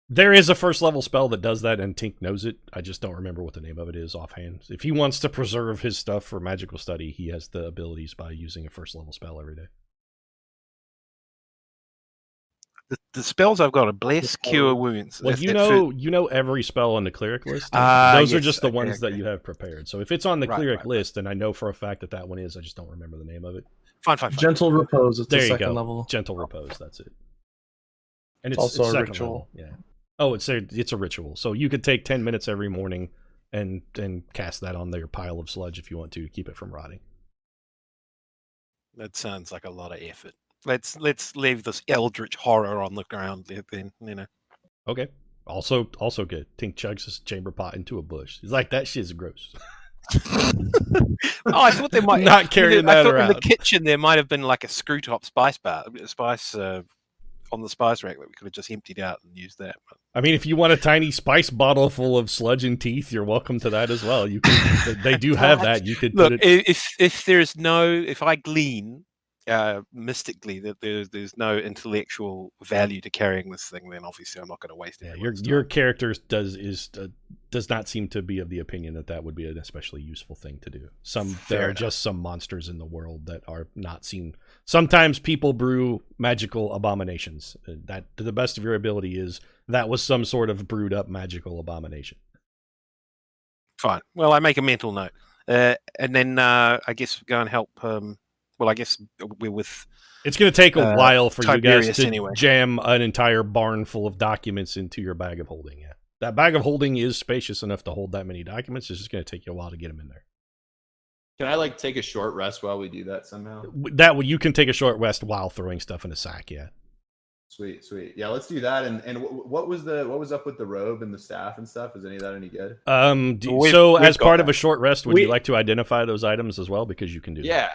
There is a first level spell that does that, and Tink knows it. I just don't remember what the name of it is offhand. If he wants to preserve his stuff for magical study, he has the abilities by using a first level spell every day. The spells I've got are Bless, Cure Wounds. Well, you know every spell on the cleric list. Those are just the ones that you have prepared. So if it's on the cleric list, and I know for a fact that one is, I just don't remember the name of it. Fine. Gentle Repose. It's there the you second go. level. Gentle Repose. That's it. And it's also a Level. ritual. Yeah. Oh, it's a ritual. So you could take 10 minutes every morning and cast that on your pile of sludge if you want to keep it from rotting. That sounds like a lot of effort. Let's leave this eldritch horror on the ground then, you know. Okay. Also good. Tink chugs his chamber pot into a bush. He's like, that shit's gross. I thought there might not carrying that around. In the kitchen there might have been like a screw top spice on the spice rack that we could have just emptied out and used that. But... I mean, if you want a tiny spice bottle full of sludge and teeth, you're welcome to that as well. You can. They do have that. You could look put it... if I glean mystically that there's no intellectual value to carrying this thing, then obviously I'm not going to waste it. Yeah, your character does not seem to be of the opinion that would be an especially useful thing to do. There are just some monsters in the world that are not seen. Sometimes people brew magical abominations. That, to the best of your ability, that was some sort of brewed up magical abomination. Fine. Well, I make a mental note, and then I guess go and help. Well, I guess we're with... It's going to take a while for Tiberius you guys to anyway. Jam an entire barn full of documents into your bag of holding. Yeah, that bag of holding is spacious enough to hold that many documents. It's just going to take you a while to get them in there. Can I take a short rest while we do that somehow? You can take a short rest while throwing stuff in a sack. Yeah. Sweet. Yeah, let's do that. And what was up with the robe and the staff and stuff? Is any of that any good? As part of a short rest, would you like to identify those items as well? Because you can do that. Yeah.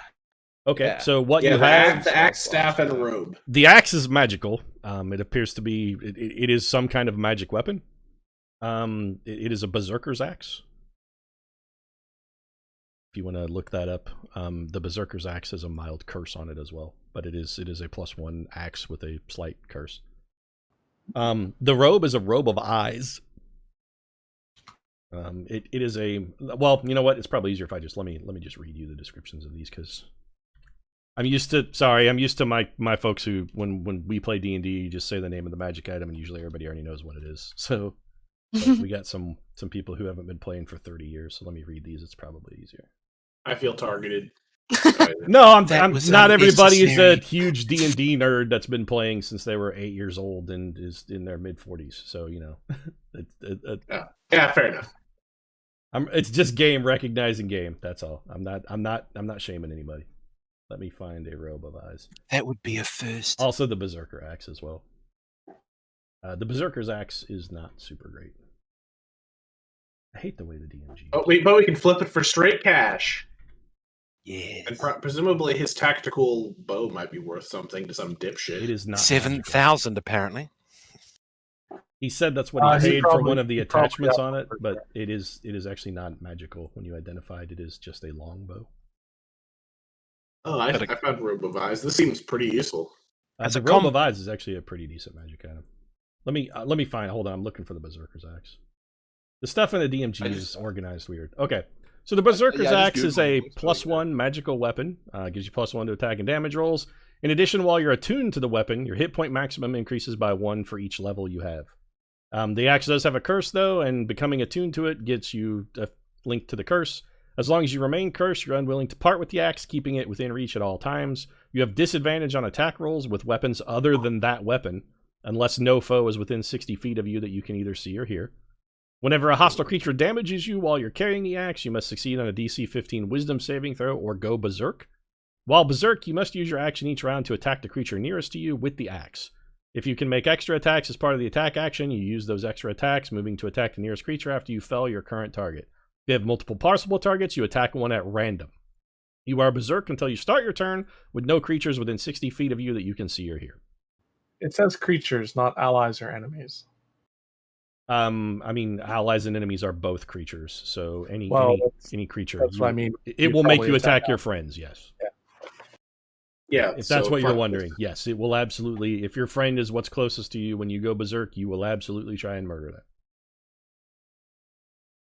Okay, yeah. So what you have... The axe, staff, and robe. The axe is magical. It appears to be... It is some kind of magic weapon. It is a berserker's axe. If you want to look that up, the berserker's axe has a mild curse on it as well. But it is a +1 axe with a slight curse. The robe is a robe of eyes. It is a... Well, you know what? It's probably easier if I just... Let me just read you the descriptions of these, because... I'm used to my folks who, when we play D&D, you just say the name of the magic item, and usually everybody already knows what it is. So we got some people who haven't been playing for 30 years, so let me read these. It's probably easier. I feel targeted. No, I'm not everybody is a huge D&D nerd that's been playing since they were 8 years old and is in their mid-40s. So, you know. Yeah, fair enough. It's just game recognizing game. That's all. I'm not shaming anybody. Let me find a robe of eyes. That would be a first. Also, the berserker axe as well. The berserker's axe is not super great. I hate the way the DMG. But we can flip it for straight cash. Yes. And presumably his tactical bow might be worth something to some dipshit. It is not 7,000 apparently. He said that's what he paid for one of the attachments on it, but it is actually not magical. When you identified, it is just a longbow. Oh, I found Robe of Eyes. This seems pretty useful. The Robe of Eyes is actually a pretty decent magic item. Let me find. Hold on, I'm looking for the Berserker's Axe. The stuff in the DMG is organized weird. Okay, so the Berserker's Axe is a +1 magical weapon. Gives you +1 to attack and damage rolls. In addition, while you're attuned to the weapon, your hit point maximum increases by 1 for each level you have. The axe does have a curse though, and becoming attuned to it gets you a link to the curse. As long as you remain cursed, you're unwilling to part with the axe, keeping it within reach at all times. You have disadvantage on attack rolls with weapons other than that weapon, unless no foe is within 60 feet of you that you can either see or hear. Whenever a hostile creature damages you while you're carrying the axe, you must succeed on a DC 15 Wisdom saving throw or go berserk. While berserk, you must use your action each round to attack the creature nearest to you with the axe. If you can make extra attacks as part of the attack action, you use those extra attacks, moving to attack the nearest creature after you fell your current target. If you have multiple possible targets, you attack one at random. You are berserk until you start your turn, with no creatures within 60 feet of you that you can see or hear. It says creatures, not allies or enemies. I mean, allies and enemies are both creatures, so any creature. That's what I mean. It will make you attack your friends, yes. Yeah. Yeah, if that's what you're wondering, yes, it will absolutely. If your friend is what's closest to you when you go berserk, you will absolutely try and murder them.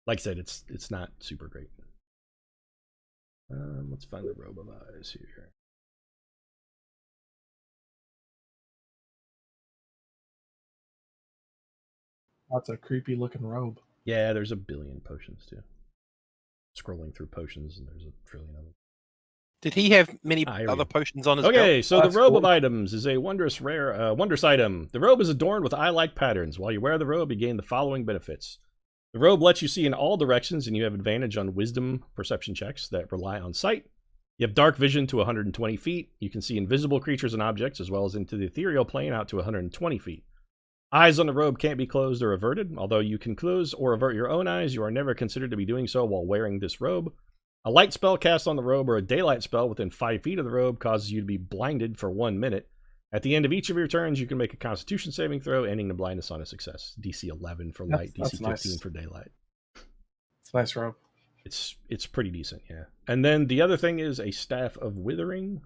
Like I said, it's not super great. Let's find the robe of eyes here. That's a creepy looking robe. Yeah, there's a billion potions too. Scrolling through potions, and there's a trillion of them. Did he have many other potions on his belt? Okay, so the robe of items is a wondrous item. The robe is adorned with eye-like patterns. While you wear the robe, you gain the following benefits. The robe lets you see in all directions, and you have advantage on wisdom perception checks that rely on sight. You have dark vision to 120 feet. You can see invisible creatures and objects, as well as into the ethereal plane out to 120 feet. Eyes on the robe can't be closed or averted. Although you can close or avert your own eyes, you are never considered to be doing so while wearing this robe. A light spell cast on the robe or a daylight spell within 5 feet of the robe causes you to be blinded for 1 minute. At the end of each of your turns, you can make a Constitution saving throw, ending the blindness on a success. DC 11 for light, DC 15 nice. for daylight. It's a nice robe. It's pretty decent, yeah. And then the other thing is a Staff of Withering.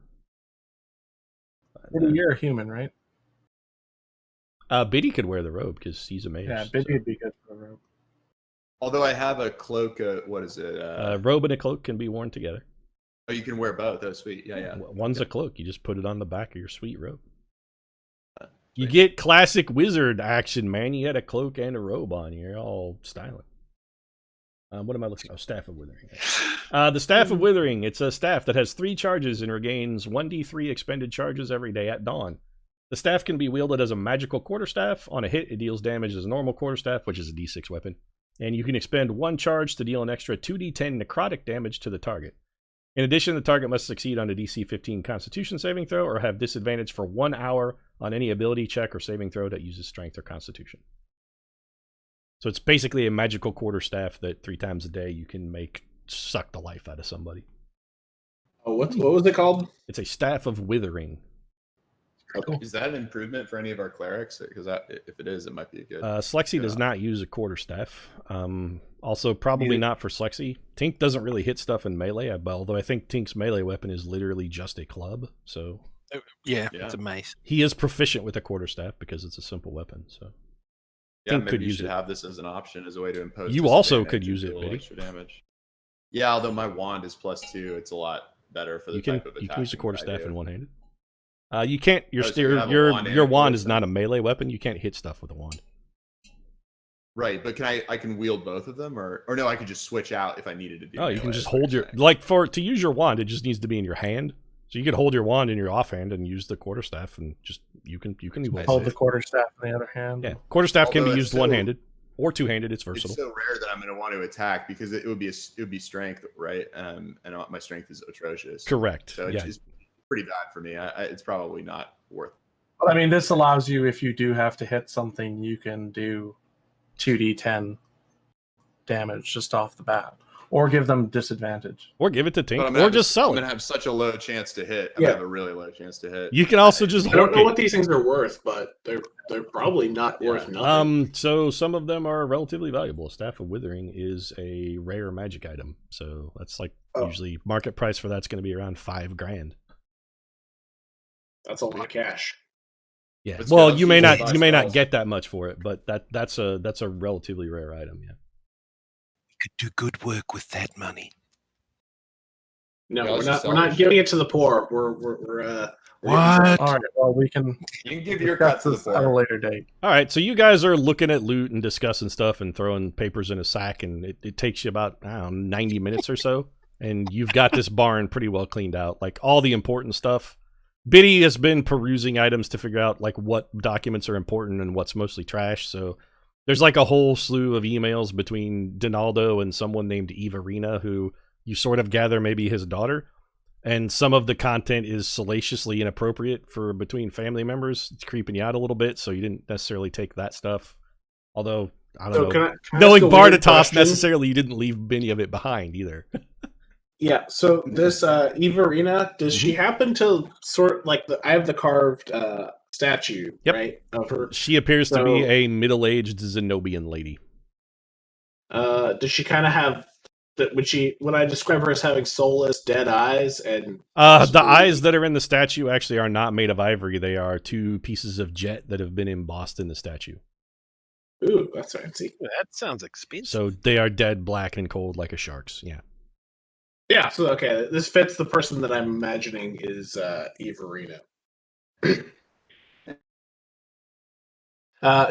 You're a human, right? Biddy could wear the robe because he's a mage. Yeah, Biddy would be good for the robe. Although I have a cloak, what is it? Robe and a cloak can be worn together. Oh, you can wear both. Oh, sweet. Yeah. One's a cloak. You just put it on the back of your sweet robe. You get classic wizard action, man. You had a cloak and a robe on. You're all styling. What am I looking at? Oh, Staff of Withering. The Staff of Withering. It's a staff that has 3 charges and regains 1d3 expended charges every day at dawn. The staff can be wielded as a magical quarterstaff. On a hit, it deals damage as a normal quarterstaff, which is a d6 weapon. And you can expend 1 charge to deal an extra 2d10 necrotic damage to the target. In addition, the target must succeed on a DC 15 Constitution saving throw or have disadvantage for 1 hour on any ability check or saving throw that uses Strength or Constitution. So it's basically a magical quarterstaff that 3 times a day you can make suck the life out of somebody. Oh, what was it called? It's a Staff of Withering. Cool. Is that an improvement for any of our clerics? Because if it is, it might be a good. Slexy does not use a quarterstaff. Also, probably not for Slexy. Tink doesn't really hit stuff in melee, although I think Tink's melee weapon is literally just a club. So yeah, it's a mace. He is proficient with a quarterstaff because it's a simple weapon. So yeah, Tink maybe could you use should it. have this as an option, as a way to impose. You also could use it, Biddy. Extra damage. Yeah, although my wand is +2, it's a lot better for the type of attack. You can use a quarterstaff in one-handed. You can't. Your your wand is not a melee weapon. You can't hit stuff with a wand. Right, but I can wield both of them, or no? I could just switch out if I needed to do. Oh, you can just hold your to use your wand. It just needs to be in your hand. So you could hold your wand in your offhand and use the quarterstaff, and just you can hold the quarterstaff in the other hand. Yeah, quarterstaff can be used one-handed or two-handed. It's versatile. It's so rare that I'm going to want to attack because it would be strength, right? And my strength is atrocious. Correct. So it's pretty bad for me. It's probably not worth. But I mean, this allows you, if you do have to hit something, you can do 2d10 damage just off the bat, or give them disadvantage, or give it to Tink, or just sell it. I'm gonna have such a low chance to hit. I'm gonna have a really low chance to hit. You can also just. I don't know what these things are worth, but they're probably not worth nothing. So some of them are relatively valuable. Staff of Withering is a rare magic item, so that's usually market price for that's going to be around $5,000. That's a lot of cash. Yeah. Well, you may not get that much for it, but that's a relatively rare item. Yeah. You could do good work with that money. No, Yeah, let's we're just not. We're sell not this giving it to the poor. We're What? All right. Well, we can You can give your cut discuss to the this at a poor. later date. All right, so you guys are looking at loot and discussing stuff and throwing papers in a sack, and it takes you about, I don't know, 90 minutes or so. And you've got this barn pretty well cleaned out. Like, all the important stuff. Biddy has been perusing items to figure out, like, what documents are important and what's mostly trash. So there's, like, a whole slew of emails between Donaldo and someone named Everina, who you sort of gather maybe his daughter. And some of the content is salaciously inappropriate for between family members. It's creeping you out a little bit, so you didn't necessarily take that stuff. Although, I don't know. Can I Knowing ask a weird Bardatos, question? necessarily you didn't leave any of it behind either. Yeah. So this Everina, does she happen to sort like I have the carved statue, Yep. right, of her? She appears to be So- a middle-aged Zenobian lady. Does she kind of have that? Would I describe her as having soulless, dead eyes and? The eyes that are in the statue actually are not made of ivory. They are two pieces of jet that have been embossed in the statue. Ooh, that's fancy. That sounds expensive. So they are dead, black, and cold like a shark's. Yeah. Yeah. So okay, this fits the person that I'm imagining is Everina.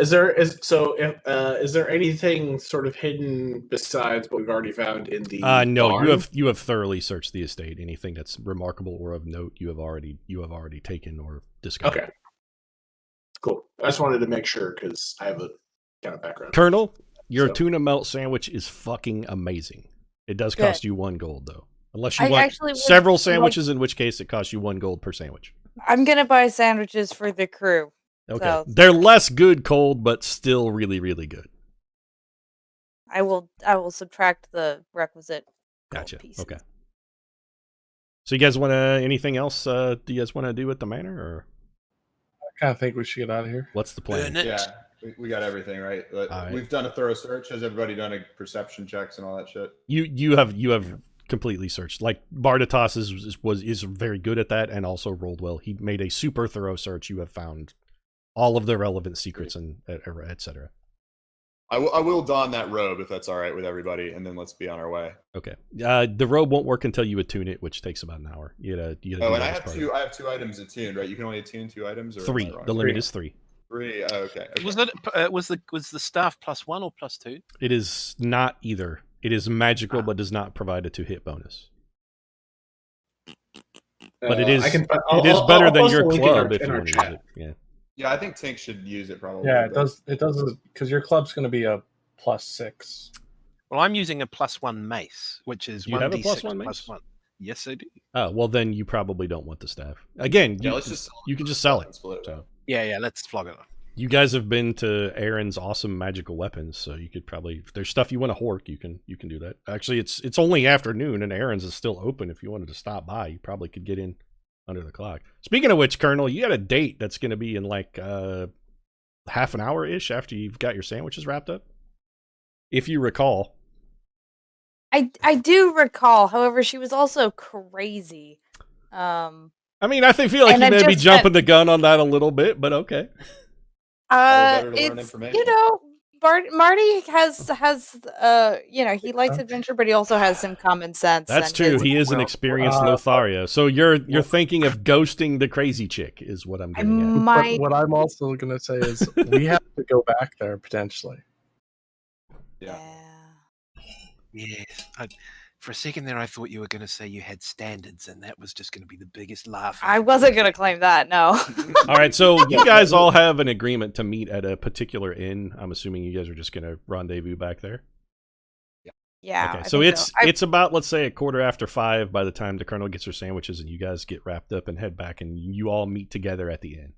Is there anything sort of hidden besides what we've already found in the No, barn? you have thoroughly searched the estate. Anything that's remarkable or of note, you have already taken or discovered. Okay, cool. I just wanted to make sure because I have a kind of background. Colonel, your So- tuna melt sandwich is fucking amazing. It does Good. cost you 1 gold though, unless you I want actually would several like- sandwiches, in which case it costs you 1 gold per sandwich. I'm gonna buy sandwiches for the crew. Okay, So- they're less good cold, but still really, really good. I will subtract the requisite gold Gotcha. pieces. Okay. So you guys want to anything else? Do you guys want to do at the manor, or I kind of think we should get out of here. what's the plan? Burn it. Yeah, we got everything right. All right. We've done a thorough search. Has everybody done a perception checks and all that shit? You have completely searched. Like Bardatos is very good at that, and also rolled well. He made a super thorough search. You have found all of the relevant secrets and etc. I will don that robe if that's all right with everybody, and then let's be on our way. Okay. The robe won't work until you attune it, which takes about an hour. You gotta do Oh, and that I as have part of two. it. I have 2 items attuned, right? You can only attune 2 items. Or am I 3. wrong? The limit is 3. 3. Oh, okay. Was it was the staff +1 or +2? It is not either. It is magical, but does not provide a 2-hit bonus. But it is better than post your a link club in if you our want to use chat. it. Yeah. Yeah, I think Tink should use it probably. Yeah, it but- does. It does because your club's going to be a +6. Well, I'm using a +1 mace, which is You have a 1d6 +1 mace? +1. Yes, I do. Oh, well then you probably don't want the staff. Again, Yeah, you, let's just you can just sell it. Split it. So Yeah, let's flog it. you guys have been to Aaron's awesome magical weapons, so you could probably, if there's stuff you want to hork, you can do that. Actually, it's only afternoon and Aaron's is still open. If you wanted to stop by, you probably could get in under the clock. Speaking of which, Colonel, you got a date that's going to be in like half an hour ish after you've got your sandwiches wrapped up, if you recall. I do recall. However, she was also crazy. I mean, I feel like And you I may be just jumping the gun on that a little bit, but okay. better to learn It's information. you know, Marty has he likes adventure, but he also has some common sense. That's and true. his- He is an experienced Lothario. So you're thinking of ghosting the crazy chick, is what I'm I getting at. But might. what I'm also going to say is we have to go back there potentially. Yeah. Yes. For a second there, I thought you were going to say you had standards, and that was just going to be the biggest laugh. I wasn't gonna claim that. No. All right, so you guys all have an agreement to meet at a particular inn. I'm assuming you guys are just going to rendezvous back there. Yeah. Okay, I so think it's I- it's about, let's say, 5:15 by the time the Colonel gets her sandwiches and you guys get wrapped up and head back, and you all meet together at the inn.